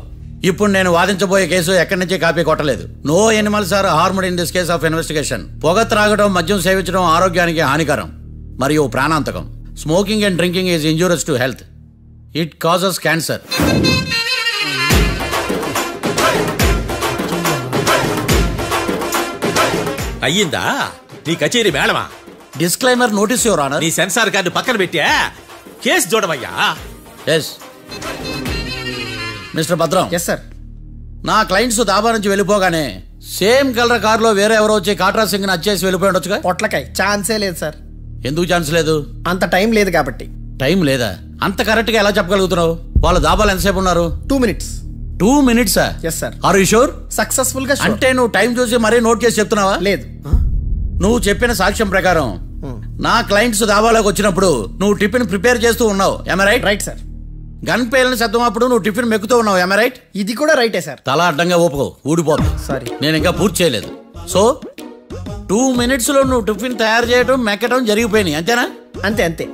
ఇప్పుడు నేను వాదించబోయే కేసు ఎక్కడి నుంచి కాపీ కొట్టలేదు. No animals are harmed in this case of investigation. పొగ త్రాగడం, మద్యం సేవించడం ఆరోగ్యానికి హానికరం మరియు ప్రాణాంతకం. Smoking and drinking is injurious to health. It causes cancer. అయ్యిందా నీ కచేరీ మేళమా? Disclaimer notice your honour. నీ సెన్సార్ కార్డు పక్కన పెట్టా కేసు చూడవయ్యా. Yes mister Bhadram. Yes sir. నా క్లయింట్స్ దాబా నుంచి వెళ్ళిపోగానే సేమ్ కలర్ కారులో వేరే ఎవరో వచ్చి కాట్రా సింగ్ వచ్చేసి వెళ్ళిపోయి ఉండొచ్చుగా. పొట్లకాయ ఛాన్సే లేదు సార్. ఎందుకు ఛాన్స్ లేదు? అంత టైం లేదు కాబట్టి. టైం లేదా? అంత కరెక్ట్ గా ఎలా చెప్పగలుగుతున్నావు? వాళ్ళ దాబాలు ఎంతసేపు ఉన్నారు? 2 minutes. 2 minutes? Yes sir. Are you sure? Successful గా. అంటే నువ్వు టైం చూసి మరీ నోట్ చేసి చెప్తున్నావా? లేదు. నువ్వు చెప్పిన సాక్ష్యం ప్రకారం నా క్లయింట్స్ దాబాలోకి వచ్చినప్పుడు నువ్వు టిఫిన్ ప్రిపేర్ చేస్తూ ఉన్నావు. am I right? Right sir. Gun పేలిన శబ్దం అప్పుడు నువ్వు టిఫిన్ మెక్కుతూ ఉన్నావు. am I right? ఇది కూడా రైటే సార్. తల అడ్డంగా ఊపుకో, ఊడిపోతుంది. సారీ, నేను ఇంకా పూర్తి చేయలేదు. సో 2 minutes లో నువ్వు టిఫిన్ తయారు చేయడం మెక్కడం జరిగిపోయినాయి అంతేనా? అంతే అంతే.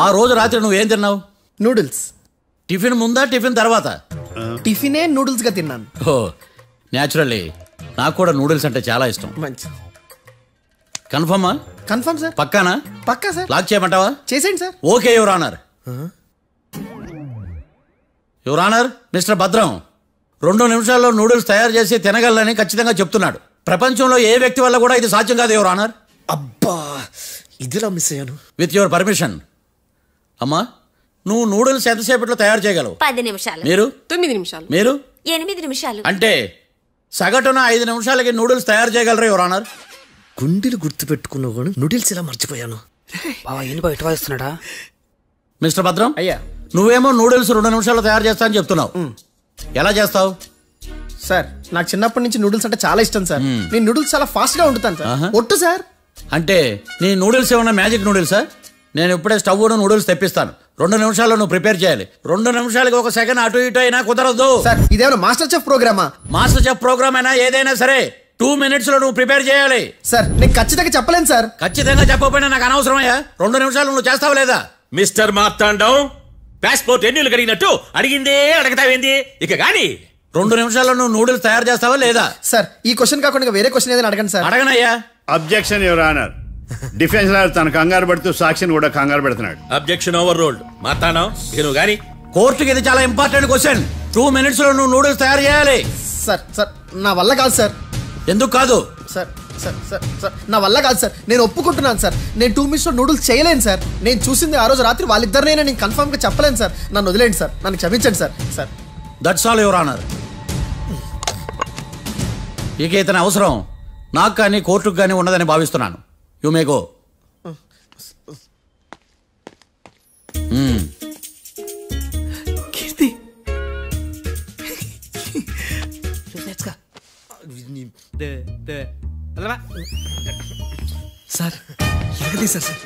ఆ రోజు రాత్రి నువ్వేం తిన్నావు? నూడిల్స్. టిఫిన్ ముందా టిఫిన్ తర్వాత? టిఫినే నూడిల్స్ గా తిన్నాను. ఓ న్యాచురల్లీ నాకు కూడా నూడిల్స్ అంటే చాలా ఇష్టం. మంచి. కన్ఫర్మా? Confirm sir. పక్కానా? పక్కా సార్. లాక్ చేయమంటావా? చేసేయండి sir. Okay your honour. Your honour, mister Bhadram 2 నిమిషాల్లో నూడిల్స్ తయారు చేసి తినగలని ఖచ్చితంగా చెప్తున్నాడు. ప్రపంచంలో ఏ వ్యక్తి వల్ల కూడా ఇది సాధ్యం కాదు యువర్ ఆనర్. అబ్బా ఇదిలా మిస్ అయ్యాను. With your permission. అమ్మా నువ్వు నూడిల్స్ ఎంతసేపట్లో తయారు చేయగలవు? 10 నిమిషాలు. మీరు? 9 నిమిషాలు. మీరు? 8 నిమిషాలు. అంటే సగటున 5 నిమిషాలకి నూడిల్స్ తయారు చేయగలరు యువర్ ఆనర్. గుండెలు గుర్తు పెట్టుకున్నావు కానీ నూడిల్స్ ఇలా మర్చిపోయాను. ఇస్తున్నాడా? మిస్టర్ భద్రం, అయ్యా నువ్వేమో నూడిల్స్ 2 నిమిషాల్లో తయారు చేస్తా అని చెప్తున్నావు. ఎలా చేస్తావు? సార్ నాకు చిన్నప్పటి నుంచి నూడిల్స్ అంటే చాలా ఇష్టం సార్. నేను నూడిల్స్ చాలా ఫాస్ట్ గా వండుతాను సార్. ఒట్టు సార్. అంటే నీ నూడిల్స్ ఏమన్నా మ్యాజిక్ నూడిల్సా? నేను ఇప్పుడే స్టవ్ నూడిల్స్ తెప్పిస్తాను. 2 నిమిషాల్లో నువ్వు ప్రిపేర్ చేయాలి. 2 నిమిషాలకి 1 సెకండ్ అటు ఇటు అయినా కుదరదు సార్. ఇదేమన్నా మాస్టర్ చెఫ్ ప్రోగ్రామా? మాస్టర్ చెఫ్ ప్రోగ్రామ్ అయినా ఏదైనా సరే 2 minutes లో నువ్వు ప్రిపేర్ చేయాలి. సార్ నేను ఖచ్చితంగా చెప్పలేను సార్. ఖచ్చితంగా చెప్పకపోయినా నాకు అనవసరమయ్యా. 2 నిమిషాలు నువ్వు చేస్తావు లేదా? మిస్టర్ మార్తాండం పాస్పోర్ట్ ఎన్నిళ్ళు కడిగినట్టు అడిగిందే అడగతావేంది ఇక గాని. 2 నిమిషాల్లో నువ్వు నూడిల్స్ తయారు చేస్తావా లేదా? సార్ ఈ క్వశ్చన్ కాకుండా వేరే క్వశ్చన్ ఏదైనా అడగండి సార్. అడగనయ్యా. Objection your honour. Defence lawyer తన కంగారు పడుతూ సాక్షిని కూడా కంగారు పెడుతున్నాడు. Objection over ruled. మార్తాండం ఇక నువ్వు గాని. కోర్టుకి ఇది చాలా ఇంపార్టెంట్ క్వశ్చన్. 2 minutes లో నువ్వు నూడిల్స్ తయారు చేయాలి. సార్ సార్ నా వల్ల కాదు సార్. ఎందుకు కాదు? సార్ సార్ సార్ సార్ నా వల్ల కాదు సార్. నేను ఒప్పుకుంటున్నాను సార్. నేను 2 minutes లో నూడిల్స్ చేయలేను సార్. నేను చూసింది ఆ రోజు రాత్రి వాళ్ళిద్దరినైనా నేను కన్ఫర్మ్ గా చెప్పలేను సార్. నన్ను వదిలేండి సార్. నన్ను క్షమించండి sir. Sir that's all your honour. ఇక ఇతని అవసరం నాకు కానీ కోర్టుకు కానీ ఉన్నదని భావిస్తున్నాను. You may go. Keerthi sir ఎరగదీశారు సార్.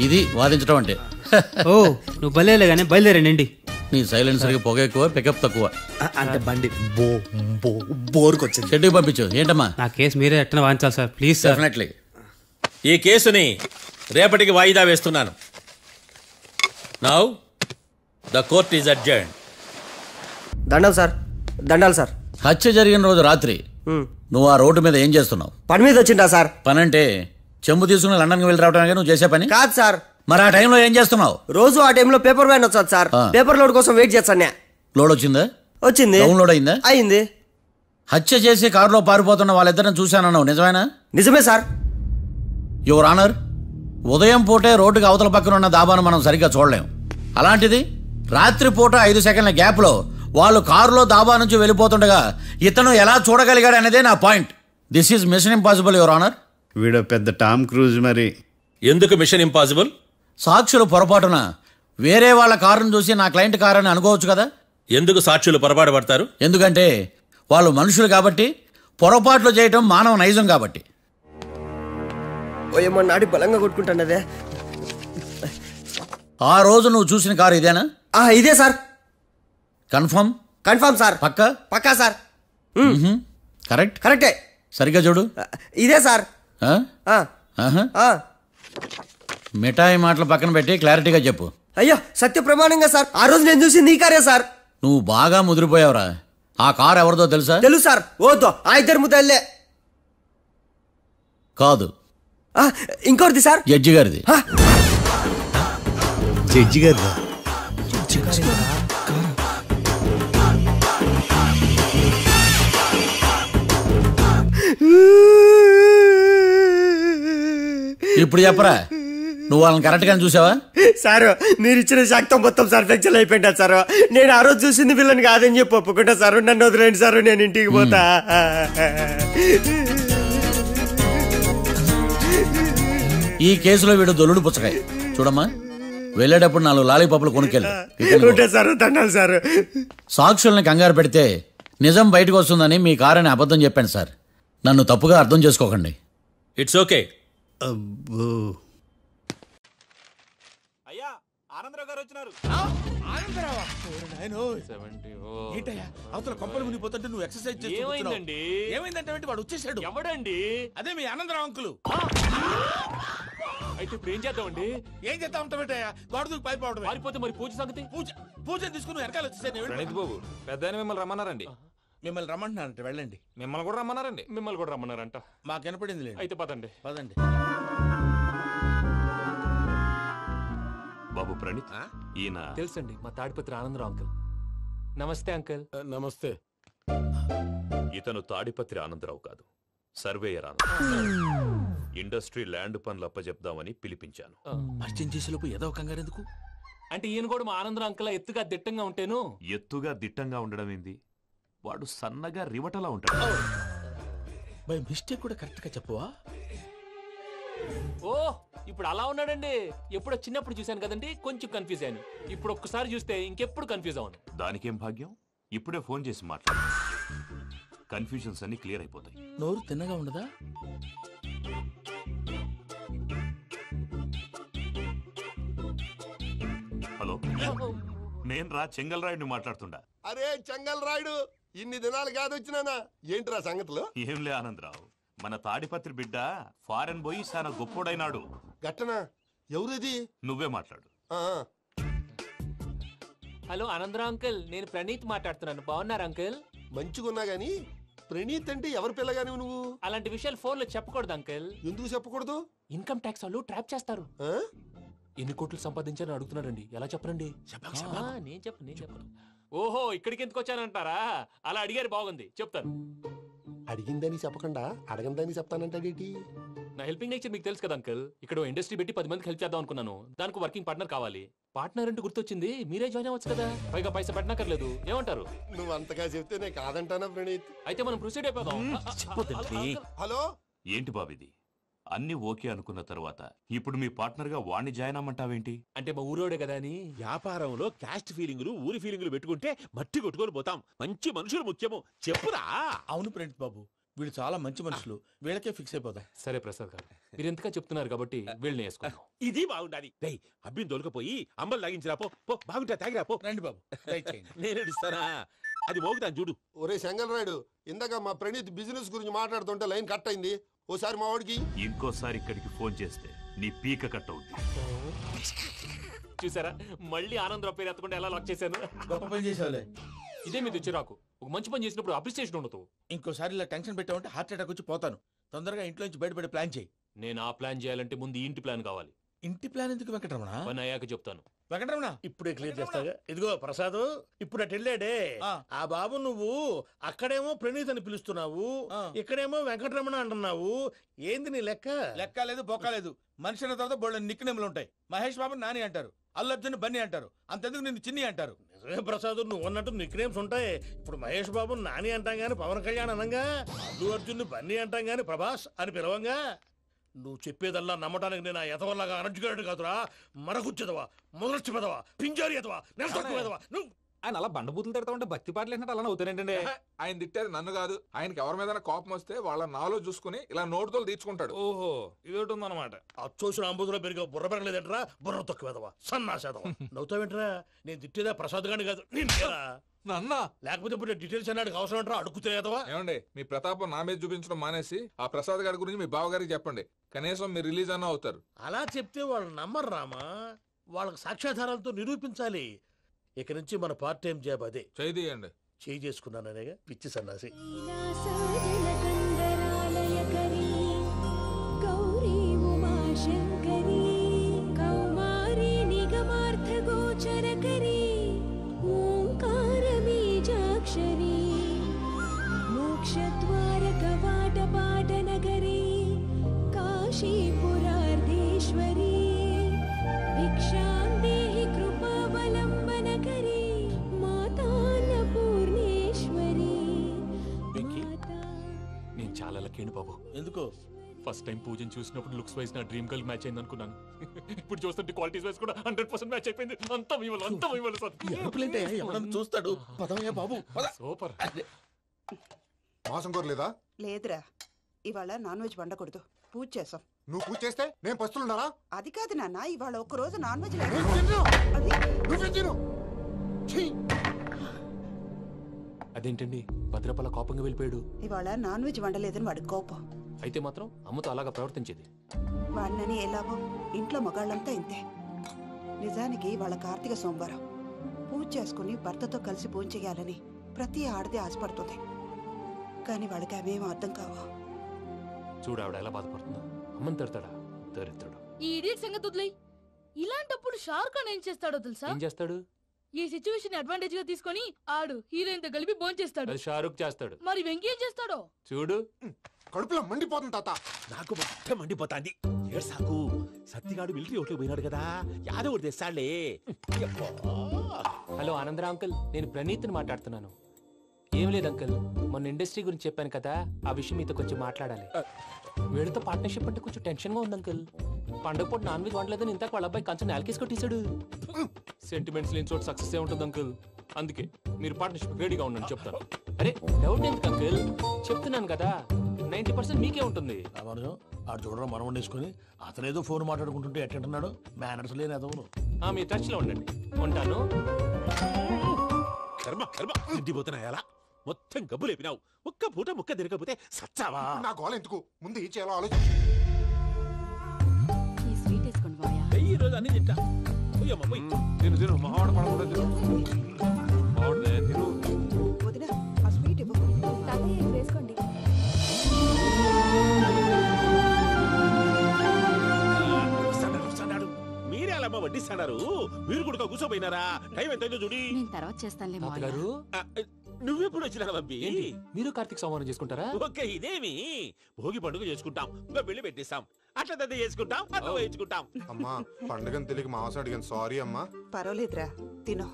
ఇది వాదించడం అంటే. ఓ నువ్వు బయలుదేరలే కానీ బయలుదేరండి. నీ సైలెన్సర్కి పొగ ఎక్కువ, పికప్ తక్కువ. అంటే బండి బోర్కి వచ్చింది. షెడ్యూల్ పంపించు. ఏంటమ్మా? నా కేసు మీరే ఎట్టన వాయించాలి సార్ ప్లీజ్ సార్. డెఫినెట్లీ. ఈ కేసుని రేపటికి వాయిదా వేస్తున్నాను. Now the court is adjourned. దండాలు సార్. దండాలు సార్. హత్య జరిగిన రోజు రాత్రి నువ్వు ఆ రోడ్డు మీద ఏం చేస్తున్నావు? పని మీద వచ్చిందా సార్? పని అంటే చెంబు తీసుకుని లండన్కి వెళ్ళి రావడానికి నువ్వు చేసే పని కాదు సార్. మరి ఆ టైంలో ఏం చేస్తున్నావు? రోజు ఆ టైంలో పేపర్ వ్యాన్ వచ్చాది సార్. పేపర్ లోడ్ కోసం వెయిట్ చేస్తాను. లోడ్ వచ్చిందా? వచ్చింది. డౌన్లోడ్ అయిందా? అయింది. హత్య చేసి కారులో పారిపోతున్న వాళ్ళిద్దరిని చూశానన్నావు, నిజమేనా? నిజమే సార్. యువర్ ఆనర్, ఉదయం పూటే రోడ్డుకి అవతల పక్కన ఉన్న దాబాను మనం సరిగ్గా చూడలేం. అలాంటిది రాత్రి పూట 5 సెకండ్ల గ్యాప్లో వాళ్ళు కారులో దాబా నుంచి వెళ్ళిపోతుండగా ఇతను ఎలా చూడగలిగాడు అనేదే నా point. This is mission impossible your honour. వీడు పెద్ద టామ్ క్రూజ్. మరి ఎందుకు మిషన్ ఇంపాసిబుల్? సాక్షులు పొరపాటున వేరే వాళ్ళ కారును చూసి నా క్లయింట్ కారు అని అనుకోవచ్చు కదా. ఎందుకు సాక్షులు పొరపాటు పడతారు? ఎందుకంటే వాళ్ళు మనుషులు కాబట్టి, పొరపాట్లు చేయటం మానవ నైజం కాబట్టి. నాడి బలంగా కొట్టుకుంటానదే. ఆ రోజు నువ్వు చూసిన కారు ఇదేనా? ఇదే సార్. కన్ఫర్మ్? Confirm sir. పక్కా? పక్కా సార్. కరెక్ట్? కరెక్టే. సరిగ్గా చూడు. ఇదే సార్. మిఠాయి మాటలు పక్కన పెట్టి క్లారిటీగా చెప్పు. అయ్యో సత్య ప్రమాణంగా సార్. ఆ రోజు నేను చూసింది ఈ కారే సార్. నువ్వు బాగా ముదిరిపోయావురా. ఆ కారు ఎవరిదో తెలుసా? తెలుసు సార్. ఓతో ఆ ఇద్దరు ముద్దల్లే. కాదు, ఇంకోటిది సార్. జడ్జి గారిది. జడ్జి గారిదా? ఇప్పుడు చెప్పరా, నువ్వు వాళ్ళని కరెక్ట్ గా చూసావా? సారు మీరు ఇచ్చిన శాక్తం మొత్తం సర్ఫెక్చర్ అయిపోయింటా సారు. నేను ఆ రోజు చూసింది వీళ్ళని కాదని చెప్పి ఒప్పుకుంటా సారు. నన్ను వదిలేండి సారు, నేను ఇంటికి పోతా. ఈ కేసులో వీడు దొల్లుడు పుచ్చకాయ. చూడమ్మా, వెళ్ళేటప్పుడు 4 లాలీపాపులు కొనుక్కెళ్ళు. Sir దండాలి sir. సాక్షుల్ని కంగారు పెడితే నిజం బయటకు వస్తుందని మీ కారని అబద్ధం చెప్పాను సార్. నన్ను తప్పుగా అర్థం చేసుకోకండి. It's okay. అవతల కొంపలు మునిగిపోతుంటే నువ్వు ఎక్సర్సైజ్ చేస్తుంటే ఏమైందంటే వాడు వచ్చేసాడు. ఎవడండి? అదే మీ ఆనందరావు అంకులు. అయితే ఇప్పుడు ఏం చేద్దామండి? ఏం చేద్దాం ఉంటావేటయ్యా? గోడ దూకి పైపోవడం. పారిపోతే మరి పూజ సంగతి? పూజ తీసుకుని వెనకాల వచ్చేసాను. బాబు పెద్ద మిమ్మల్ని రమ్మన్నారండి. మిమ్మల్ని రమ్మంటున్నారంట, వెళ్ళండి. మిమ్మల్ని కూడా రమ్మన్నారండి. మిమ్మల్ని కూడా రమ్మన్నారంట. మాకు వినపడింది లేదు. అయితే పదండి. పదండి. బాబు ప్రణీత్, ఈయన తెలుసండి, మా తాడిపత్రి ఆనందరావు అంకుల్. నమస్తే అంకుల్. నమస్తే. ఇతను తాడిపత్రి ఆనందరావు కాదు, సర్వేయర్ ఆనందరావు. ఇండస్ట్రీ ల్యాండ్ పనులు అప్పచెప్దామని పిలిపించాను. పరిచయం చేసేలోపు ఏదో కంగారు ఎందుకు? అంటే ఈయన కూడా మా ఆనందరావు అంకుల్ ఎత్తుగా దిట్టంగా ఉంటాను. ఎత్తుగా దిట్టంగా ఉండడం ఏంది? వాడు సన్నగా రివటలా ఉంటాడు. బై మిస్టేక్ కూడా కరెక్ట్ గా చెప్పవా? ఓ ఇప్పుడు అలా ఉన్నాడండి. ఎప్పుడో చిన్నప్పుడు చూశాను కదండి, కొంచెం కన్ఫ్యూజ్ అయ్యాను. ఇప్పుడు ఒక్కసారి చూస్తే ఇంకెప్పుడు కన్ఫ్యూజ్ అవును. దానికేం భాగ్యం, ఇప్పుడే ఫోన్ చేసి మాట్లాడు. కన్ఫ్యూజన్స్ అన్ని క్లియర్ అయిపోతాయి. నోరు తిన్నగా ఉండదా? హలో, నేను రా చెంగల్రాయుడిని మాట్లాడుతుండా. అరే చెంగల్ రాయుడు, ఇన్ని దినాలు కాదు వచ్చినానా? ఏంట్రా సంగతులు? ఏంలే ఆనందరావు, మన తాడిపత్రి బిడ్డ ఫారెన్ పోయి చాలా గొప్పోడైనాడు. గట్టనా? ఎవరిది? నువ్వే మాట్లాడు. హలో ఆనందరావు అంకుల్, నేను ప్రణీత్ మాట్లాడుతున్నాను. బాగున్నారు అంకుల్? మంచిగున్నా గాని ప్రణీత్ అంటే ఎవరి పిల్లగాని నువ్వు? అలాంటి విషయాలు ఫోన్ లో చెప్పకూడదు అంకుల్. ఎందుకు చెప్పకూడదు? ఇన్కమ్ ట్యాక్స్ వాళ్ళు ట్రాప్ చేస్తారు. ఎన్ని కోట్లు సంపాదించాలని అడుగుతున్నారండి. ఎలా చెప్పరండి? నేను చెప్పను. ఓహో, ఇక్కడికి ఎందుకు వచ్చానంటారా? అలా అడిగారు, బాగుంది, చెప్తాను. అడిగిందని చెప్పకుండా అడగందని చెప్తానంటాడేటి? నా హెల్పింగ్ నేచర్ మీకు తెలుసు కదా అంకుల్. ఇక్కడ ఇండస్ట్రీ పెట్టి 10 మందికి హెల్ప్ చేద్దాం అనుకున్నాను. దానికి వర్కింగ్ పార్ట్నర్ కావాలి. పార్ట్నర్ అంటే గుర్తొచ్చింది, మీరే జాయిన్ అవ్వచ్చు కదా. పైగా పైసా పెట్టనక్కర్లేదు. ఏమంటారు? నువ్వు అంతగా చెప్తే నేను కాదంటానా ప్రణీత్? అయితే మనం ప్రొసీడ్ అయిపోదాం. హలో, ఏంటి బాబిది? అన్ని ఓకే అనుకున్న తర్వాత ఇప్పుడు మీ పార్ట్నర్ గా వాణ్ణి జాయిన్ అమ్మంటావేంటి? అంటే మా ఊరోడే కదా అని. వ్యాపారంలో క్యాస్ట్ ఫీలింగులు, ఊరి ఫీలింగులు పెట్టుకుంటే మట్టి కొట్టుకొని పోతాం. మంచి మనుషులు ముఖ్యము. చెప్పురా. అవును ప్రణీత్ బాబు, వీళ్ళు చాలా మంచి మనుషులు. వీళ్ళకే ఫిక్స్ అయిపోతాం. సరే ప్రసాద్ గారు, మీరు ఎంతగా చెప్తున్నారు కాబట్టి వీళ్ళని వేసుకున్నాం. ఇది బాగుండాలి. డై అబ్బిని దొలకపోయి అంబలు లాగించిరా. పో బాగుంటా, తాగిరా పో. రండి బాబు, నేను ఇస్తానా? అది మోగుతాను చూడు. ఒరే చెంగల్ రాయుడు, ఇందాక మా ప్రణీత్ బిజినెస్ గురించి మాట్లాడుతుంటే లైన్ కట్ అయింది. ఓసారి మా వాడికి ఇంకోసారి ఇక్కడికి ఫోన్ చేస్తే నీ పీక కట్ అవుద్ది. చూసారా, మళ్ళీ ఆనందరావు పేరు ఎత్తకుండా ఎలా లాక్ చేశాను. గొప్ప పని చేసేవాళ్ళే. ఇదే మీద చిరాకు. ఒక మంచి పని చేసినప్పుడు అప్రిసియేషన్ ఉండదు. ఇంకోసారి ఇలా టెన్షన్ పెట్టామంటే హార్ట్ అటాక్ వచ్చి పోతాను. తొందరగా ఇంట్లో నుంచి బయటపడే ప్లాన్ చేయి. నేను ఆ ప్లాన్ చేయాలంటే ముందు ఇంటి ప్లాన్ కావాలి. ఇంటి ప్లాన్ ఎందుకు వెంకటరమణ? పని అయ్యాక చెప్తాను. వెంకటరమణ ఇప్పుడే క్లియర్ చేస్తాగా. ఇదిగో ప్రసాద్, ఇప్పుడు అటు వెళ్ళాడే ఆ బాబు, నువ్వు అక్కడేమో ప్రణీత్ అని పిలుస్తున్నావు, ఇక్కడేమో వెంకటరమణ అంటున్నావు. ఏంది నీ లెక్క? లెక్క లేదు, బొక్క లేదు. మనిషి అన్న తర్వాత బోళ్ళ నిక్ నేమ్లు ఉంటాయి. మహేష్ బాబు నాని అంటారు, అల్లు అర్జున్ బన్నీ అంటారు, అంతెందుకు నిన్ను చిన్ని అంటారు. నిజమే ప్రసాద్, నువ్వు అన్నట్టు నిక్ నేమ్స్ ఉంటాయి. ఇప్పుడు మహేష్ బాబు నాని అంటాం గాని పవన్ కళ్యాణ్ అనంగా, అల్లు అర్జున్ బన్నీ అంటాం గాని ప్రభాస్ అని పిలవంగా. నువ్వు చెప్పేదల్లా నమ్మటానికి నేను ఆ ఎతవల్లాగా అనర్జుకేటెడ్ కాదురా. మరగుచ్చదవా, మొదలచ్చి పెదవా, పింజారి ఎదవా, నెలసొక్కుదవా. నువ్వు ఆయన అలా బండబూతులు తిడతా ఉంటే భక్తి పాటలు ఏంటంటే అలా అవుతానంటే. ఆయన తిట్టేది నన్ను కాదు, ఆయనకి ఎవరి మీద కోపం వస్తే వాళ్ళ నాలో చూసుకుని ఇలా నోటుతో తీర్చుకుంటాడు. ఓహో, ఇదొకటి ఉందన్నమాట. అచ్చోసిన అంబుధులో పెరిగే బుర్ర పెరగలేదంటరా. బుర్ర తొక్కువేదవా, సన్నాసేదవా. నవ్వుతావేంట్రా? నేను తిట్టేదా ప్రసాద్ గాని కాదు, నిన్నేరా. నన్నా? లేకపోతే ఇప్పుడు డీటెయిల్స్ అన్నాడు అవసరం అంటారా? అడుగుతాయేదవా. ఏమండి, మీ ప్రతాపం నా మీద చూపించడం మానేసి ఆ ప్రసాద్ గారి గురించి మీ బావగారికి చెప్పండి. కనీసం మీరు రిలీజ్ అన్న అవుతారు. అలా చెప్తే వాళ్ళు నమ్మరు రామా. వాళ్ళకి సాక్ష్యాధారాలతో నిరూపించాలి. ఇక నుంచి మన పార్ట్ టైం జాబ్ అదే. చేయండి. చేయి చేసుకున్నాననేగా పిచ్చి సన్నాసి. मोक्षद्वार कवाट पाटनगरी काशीपुरार्धे నాకేంటి బాబు ఎందుకో ఫస్ట్ టైం పూజను చూసినప్పుడు లుక్స్ వైజ్ నా డ్రీమ్ గర్ల్ మ్యాచ్ అయింది అనుకున్నాను. ఇప్పుడు చూస్తుంటే క్వాలిటీస్ వైజ్ కూడా 100% మ్యాచ్ అయిపోయింది. అంతా మీ వల్ల సార్. ఎప్పుడంటే ఎవడన్నా చూస్తాడు. పదవయ్యా బాబు సూపర్. మాసం కోరలేదా? లేదురా, ఇవాళ నాన్ వెజ్ వండకూడదు, పూజ చేసాం. నువ్వు పూజ చేస్తే నేను పస్తులున్నారా? అది కాదు నాన్న, ఇవాళ ఒక్క రోజు నాన్ వెజ్ అదేంటండి భద్రపల కోపంగా వెళ్ళిపోయాడు? ఇవాళ నాన్ వెజ్ వండలేదని వాడి కోపం. అయితే మాత్రం అమ్మతో అలాగా ప్రవర్తించేది. వాడినని ఎలాగో ఇంట్లో మగాళ్ళంతా ఇంతే. నిజానికి వాళ్ళ కార్తీక సోమవారం పూజ చేసుకుని భర్తతో కలిసి పూజ చేయాలని ప్రతి ఆడది ఆశపడుతుంది. కానీ వాళ్ళకి అవేం అర్థం కావు. చూడు ఆవిడ ఎలా బాధపడుతుందో. అమ్మని తిడతాడా? దరిద్రుడు. ఈ ఇడియట్ సంగతి వదిలేయ్. ఇలాంటప్పుడు షారుఖ్ ఖాన్ ఏం చేస్తాడో తెలుసా? ఏం చేస్తాడు? ఈ సిచ్యువేషన్ అడ్వాంటేజ్ గా తీసుకొని ఆడు హీరోయిన్ తో కలిపి బోన్ చేస్తాడు. అది షారుఖ్ చేస్తాడు. మరి వెంకీ ఏం చేస్తాడో చూడు. కడుపులో మండిపోతుంది తాత. నాకు మొత్తం మండిపోతాంది. ఏడ్సాకు. సత్తిగాడు మిలిటరీ ఓట్లకు పోయినాడు కదా, యాదవ్ తెస్తాడులే. హలో ఆనందరా అంకుల్, నేను ప్రణీత్ని మాట్లాడుతున్నాను. ఏం లేదు అంకుల్, మొన్న ఇండస్ట్రీ గురించి చెప్పాను కదా, ఆ విషయం మీతో కొంచెం మాట్లాడాలి. వీడితో పార్ట్నర్షిప్ అంటే కొంచెం టెన్షన్ గా ఉంది అంకుల్. పండుగ పూట నాన్ వెజ్ వండలేదని ఇంతకు వాళ్ళ అబ్బాయి కంచెం నేలకేసి కొట్టేశాడు. సెంటిమెంట్స్ లేని చోట సక్సెస్ ఏ ఉంటుంది అంకుల్. అందుకే మీరు పార్ట్నర్షిప్ రెడీగా ఉండండి చెప్తాను. అరే డౌట్ ఎందుకు అంకుల్, చెప్తున్నాను కదా 90% మీకే ఉంటుంది. ఆడు చూడడం మనం వండేసుకుని అతనేదో ఫోన్ మాట్లాడుకుంటుంటే ఎట్టంటున్నాడు. మేనర్స్ లేని అదవును. మీ టచ్ లో ఉండండి. ఉంటాను. కర్మ కర్మ ఇంటిపోతున్నా ఎలా మొత్తం గబ్బు లేపినావు. ఒక్క పూట ముక్క తిరగకపోతే సచ్చావా? నా గోల ఎందుకు, ముందు ఏం చేయాలో ఆలోచించు. ఈ రోజు అన్ని తింటా. తిను తిను మావాడు పడకుండా తిను. మావాడే తిను. వదిన ఆ స్వీట్ ఇవ్వు. వేసుకోండి. మీరే అలా వడ్డిస్తాడారు. మీరు కూడా కూర్చోపోయినారా? టైం ఎంతైందో చూడి. తర్వాత చేస్తానులే తాతగారు. నువ్వెప్పుడు వచ్చినా బంబి? మీరు కార్తీక సంహారం చేసుకుంటారా? ఓకే, ఇదేమి భోగి పండుగ చేసుకుంటాం, ఇంకా పెళ్లి పెట్టిస్తాం, అట్లా దద్ద చేసుకుంటాం, అట్లా వేయించుకుంటాం. అమ్మా పండుగని తెలియక మాంసం అడిగాను, సారీ అమ్మా. పర్వాలేదురా, తినో.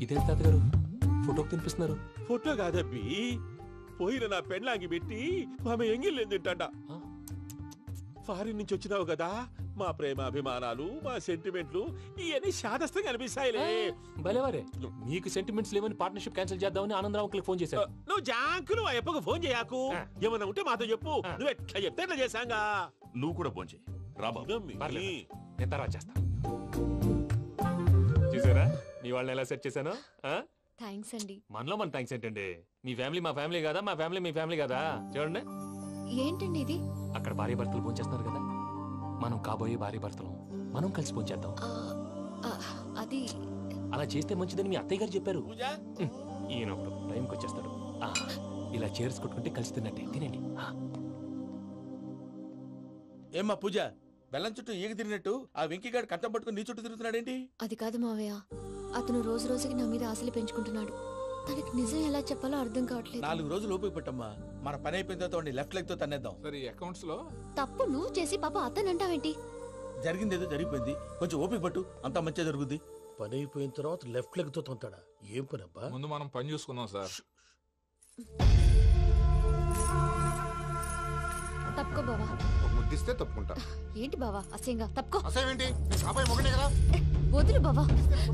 ఇదేం తాతగారు ఫోటోకి తినిపిస్తున్నారు? ఫోటో కాదబ్బి, పోయిన నా పెళ్ళాంగి పెట్టి ఆమె ఎంగిల్లేం తింటాడ. ఫారిన్ నుంచి వచ్చినావు కదా, మా ప్రేమ అభిమానాలు, మా సెంటిమెంట్లు ఇవన్నీ శాదస్తంగా అనిపిస్తాయిలే. భలేవారే, మీకు సెంటిమెంట్స్ లేవని పార్ట్నర్షిప్ క్యాన్సిల్ చేద్దామని ఆనందరావు అంకుల్ ఫోన్ చేశారు. నువ్వు జాంకులు ఆ ఎప్పకు ఫోన్ చేయకు. ఏమన్నా ఉంటే మాతో చెప్పు. నువ్వు ఎట్లా చెప్తే ఎట్లా చేశాంగా. నువ్వు కూడా ఫోన్ చేయి. నేను తర్వాత చేస్తా. చూసారా మీ వాళ్ళని ఎలా సెట్ చేశాను? థ్యాంక్స్ అండి. మనలో మన థ్యాంక్స్ ఏంటండి? మీ ఫ్యామిలీ మా ఫ్యామిలీ కదా, మా ఫ్యామిలీ మీ ఫ్యామిలీ కదా. చూడండి, ఏంటండి ఇది? అక్కడ భార్య భర్తలు భోంచేస్తున్నారు కదా, మనం కాబోయే భార్య భర్తలు మనం కలిసి భోంచేద్దాం. అది అలా చేస్తే మంచిదని మీ అత్తయ్య గారు చెప్పారు. ఈయన ఒకడు టైంకి వచ్చేస్తాడు. ఇలా చేర్స్ కొట్టుకుంటే కలిసి తిన్నట్టే. తినండి. ఏమ్మా పూజ, బెల్లం చుట్టూ ఈగ తిరిగినట్టు ఆ వెంకీగాడు కంటం పట్టుకుని నీ చుట్టూ తిరుగుతున్నాడేంటి? అది కాదు మావయ్య, అతను రోజు రోజుకి నా మీద ఆశలు పెంచుకుంటున్నాడు. తనకి నిజం ఎలా చెప్పాలో అర్థం కావట్లేదు. 4 రోజులు ఓపిక పట్టమ్మా, మన పని అయిపోయిన తర్వాత లెఫ్ట్ లెగ్ తో తన్నేద్దాం. సరే అకౌంట్స్ లో తప్పు నువ్వు చేసి పాప అతను అంటావేంటి? జరిగిందేదో జరిగిపోయింది, కొంచెం ఓపిక పట్టు, అంతా మంచిగా జరుగుద్ది. పని అయిపోయిన తర్వాత లెఫ్ట్ లెగ్ తో తొంతాడా? ఏం పని అబ్బా? ముందు మనం పని చూసుకుందాం సార్. తప్పుకో బావా. ముద్దిస్తే తప్పుకుంటా. ఏంటి బావా అసహ్యంగా? తప్పుకో. అసహ్యం ఏంటి? అబ్బాయి మొగనే కదా. వదులు బావా.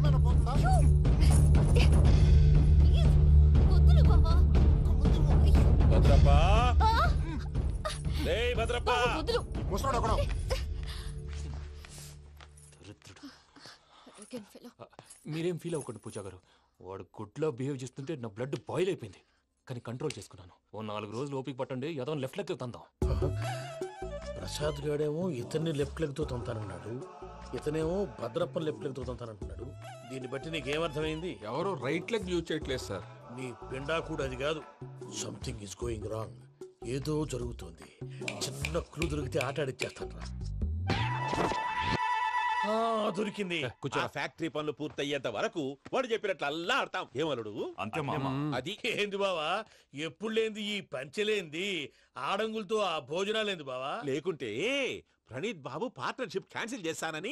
వదులు బావా. భద్రప్పా, భద్రప్పా, వదులు. ముసరాడు ఒకడు. మీరేం ఫీల్ అవ్వకండి పూజా గారు. వాడు గుడ్లో బిహేవ్ చేస్తుంటే నా బ్లడ్ బాయిల్ అయిపోయింది. కానీ కంట్రోల్ చేసుకున్నాను. ఓ 4 రోజులు ఓపిక పట్టండి, ఏదో లెఫ్ట్ లెగ్ తందాం. ప్రసాద్ గాడేమో ఇతన్ని లెఫ్ట్ లెగ్ తో తొంతానన్నాడు, ఇతనేమో భద్రప్ప లెఫ్ట్ లెగ్ తో తొంతానంటున్నాడు. దీన్ని బట్టి నీకేమర్థమైంది? ఎవరు రైట్ లెగ్ యూజ్ చేయట్లేదు సార్. నీ పిండా కూడా అది కాదు. Something is going wrong. ఏదో జరుగుతోంది. చిన్న క్లూ దొరికితే ఆట ఆడిచ్చేస్తాను రా. దొరికింది. కొంచెం ఫ్యాక్టరీ పనులు పూర్తయ్యేంత వరకు వాడు చెప్పినట్లు అల్లా ఆడతాం. ఏమలుడు అంతే మామ. అది ఏంది బావా, ఎప్పుడు లేంది ఈ పంచలేంది, ఆడంగులతో ఆ భోజనాలేంది బావా? లేకుంటే ప్రణీత్ బాబు పార్ట్నర్షిప్ క్యాన్సిల్ చేస్తానని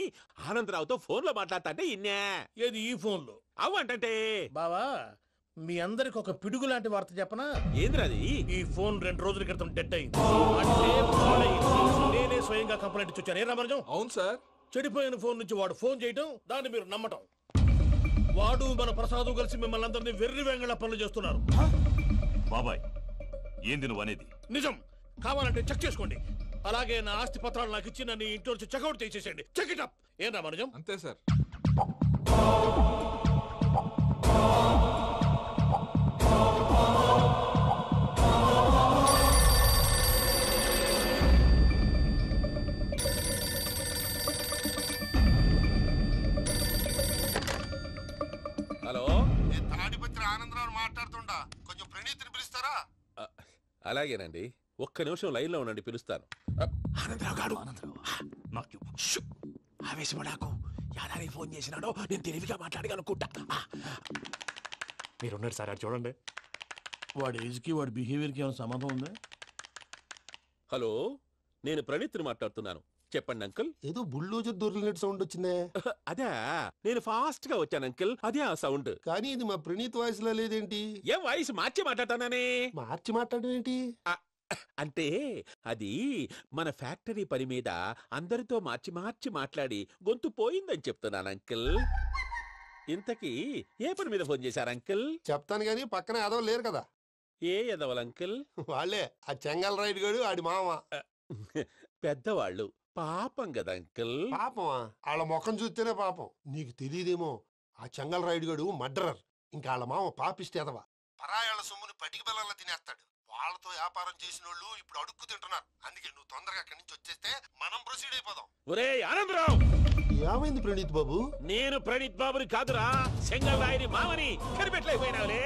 ఆనందరావుతో ఫోన్ లో మాట్లాడతాంటే ఇన్నే. ఏది ఈ ఫోన్లో? అవ్వంటే బావా, మీ అందరికి ఒక పిడుగు లాంటి వార్త చెప్పనా? ఏంద్రది? ఈ ఫోన్ 2 రోజుల క్రితం డెడ్ అయింది. అంటే పాడైంది. నేనే స్వయంగా కంప్లైంట్ ఇచ్చి వచ్చాను. ఏ రామరాజం? అవును సార్. చెడిపోయిన ఫోన్ నుంచి వాడు ఫోన్ చేయటం, దాన్ని మీరు నమ్మటం. వాడు మన ప్రసాదు కలిసి మిమ్మల్ని అందరినీ వెర్రి వెంగళ పనులు చేస్తున్నారు. బాబాయ్, ఏంది నువ్వు అనేది? నిజం. కావాలంటే చెక్ చేసుకోండి. అలాగే నా ఆస్తి పత్రాలు నాకు ఇచ్చి నన్ను ఇంట్లో నుంచి చెక్అౌట్ చేసేసండి. Check it up. ఏం రామరాజం? అంతే సార్. హలో, నేను తాడిపత్రి ఆనందరావు మాట్లాడుతుండా. కొంచెం ప్రణీతిని పిలుస్తారా? అలాగేనండి. ఒక్క నిమిషం లైన్ లో ఉండండి, పిలుస్తాను. ఆనందరావు గాడు. నాకు ఆవేశపడాకు. యాదానికి ఫోన్ చేసినాడో నేను తెలివిగా మాట్లాడగలనుకుంటా. మీరున్నారు సార్, అది చూడండి. వాడి ఏజ్కి వాడి బిహేవియర్కి ఏమైనా సంబంధం ఉందా? హలో, నేను ప్రణీత్ని మాట్లాడుతున్నాను. చెప్పండి అంకుల్. ఏదో బుల్డోజర్ దొరికినట్టు సౌండ్ వచ్చిందే. అదే, నేను ఫాస్ట్ గా వచ్చాను అంకుల్. అదే ఆ సౌండ్. కానీ ఇది మా ప్రణీత్ వాయిస్ లో లేదేంటి? ఏం వాయిస్ మార్చి మాట్లాడతానని? మార్చి మాట్లాడడం ఏంటి? అంటే అది మన ఫ్యాక్టరీ పని మీద అందరితో మార్చి మార్చి మాట్లాడి గొంతు పోయిందని చెప్తున్నాను అంకుల్. ఇంతకీ ఏ పని మీద ఫోన్ చేశారు అంకుల్? చెప్తాను గానీ పక్కన ఏదో లేరు కదా. ఏ ఎదవలు అంకుల్? వాళ్ళే ఆ చెంగల్ రైడ్ గడు ఆడి మామ. పెద్దవాళ్ళు. పాపం కదా అంకుల్. పాపమా? వాళ్ళ ముఖం చూస్తేనే పాపం. నీకు తెలియదేమో, ఆ చెంగల్ రైడ్ గడు మర్డరర్. ఇంకా వాళ్ళ మామ పాపిస్తేదవా. పరాయాళ్ళ సొమ్ముని పటికి బెల్లంలో తినేస్తాడు. వాళ్ళతో వ్యాపారం చేసిన వాళ్ళు ఇప్పుడు అడుక్కు తింటున్నారు. అందుకే నువ్వు తొందరగా అక్కడి నుంచి వచ్చేస్తే మనం ప్రొసీడ్ అయిపోదాం. ఒరే ఆనందరావు! ఏమైంది ప్రణీత్ బాబు? నేను ప్రణీత్ బాబుని కాదురా, సెంగల్ రాయని మామని. కనిపెట్టలేకపోయినావులే.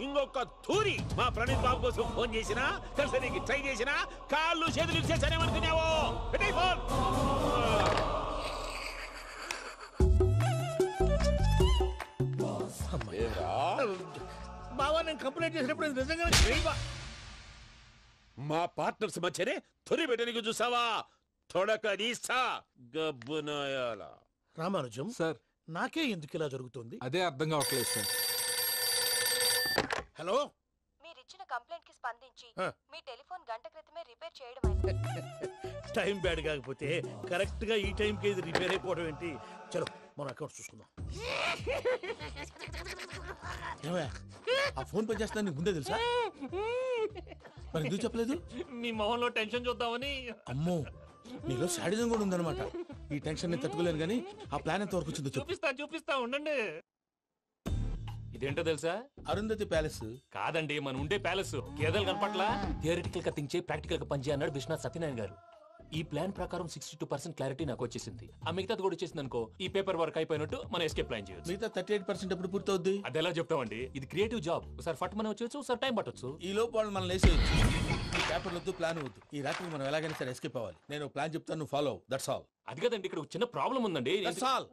ఇంకొక తూరి మా ప్రణీత్ బాబు కోసం ఫోన్ చేసినా, కలిసి నీకు ట్రై చేసినా, కాళ్ళు చేతులు ఇచ్చేసానేమనుకున్నావు. పెట్టే ఫోన్. బావా, నేను కంప్లైంట్ చేసినప్పుడు ఇది నిజంగా మా పార్ట్నర్స్ మధ్యనే తొలి పెట్టడానికి చూసావా? తొడక నీస్తా గబ్బునాయాల. రామానుజం సార్, నాకే ఎందుకు ఇలా జరుగుతుంది? అదే అర్థం కావట్లేదు సార్. హలో, మీరిచ్చిన కంప్లైంట్ కి స్పందించి ఆ. మీ టెలిఫోన్ గంట క్రితమే రిపేర్ చేయడం అయింది. టైం బ్యాడ్ కాకపోతే కరెక్ట్ గా ఈ టైంకి ఇది రిపేర్ అయిపోవడం ఏంటి? చలో మన అకౌంట్ చూసుకుందాం. ఆ ఫోన్ పని చేస్తా నీకు ముందే తెలుసా? మరి ఎందుకు చెప్పలేదు? మీ మొహంలో టెన్షన్ చూద్దామని. అమ్మో, నీలో శాడిజం కూడా ఉందన్నమాట. ఈ టెన్షన్ ని తట్టుకోలేను కానీ ఆ ప్లాన్ ఎంత వరకు వచ్చిందో చెప్పు. చూపిస్తా ఉండండి. ఇదేంటో తెలుసా? అరుంధతి ప్యాలెస్ కాదండి, మన ఉండే ప్యాలెస్. గేదెలు కనపట్లా? థియరిటికల్ గా థింక్ చేయి, ప్రాక్టికల్ గా పనిచేయ అన్నాడు విశ్వనాథ్ సత్యనారాయణ గారు. ఈ ప్లాన్ ప్రకారం 62% క్లారిటీ నాకు వచ్చేసింది. ఆ మిగతాది కూడా వచ్చేసింది అనుకో, ఈ పేపర్ వర్క్ అయిపోయినట్టు మనం ఎస్కేప్ ప్లాన్ చేయొచ్చు. మిగతా 38% ఎప్పుడు పూర్తవుద్ది? అది ఎలా చెప్తామండి? ఇది క్రియేటివ్ జాబ్. ఒకసారి ఫట్ మనం వచ్చేచ్చు, ఒకసారి టైం పట్టొచ్చు. ఈ లోపు వాళ్ళు మనం లేసేయచ్చు. ఈ పేపర్ వద్దు, ప్లాన్ వద్దు. ఈ రాత్రి మనం ఎలాగైనా సరే ఎస్కేప్ అవ్వాలి. నేను ప్లాన్ చెప్తాను, నువ్వు ఫాలో. That's all. అది కదండి, ఇక్కడ ఒక చిన్న ప్రాబ్లం ఉందండి. That's all.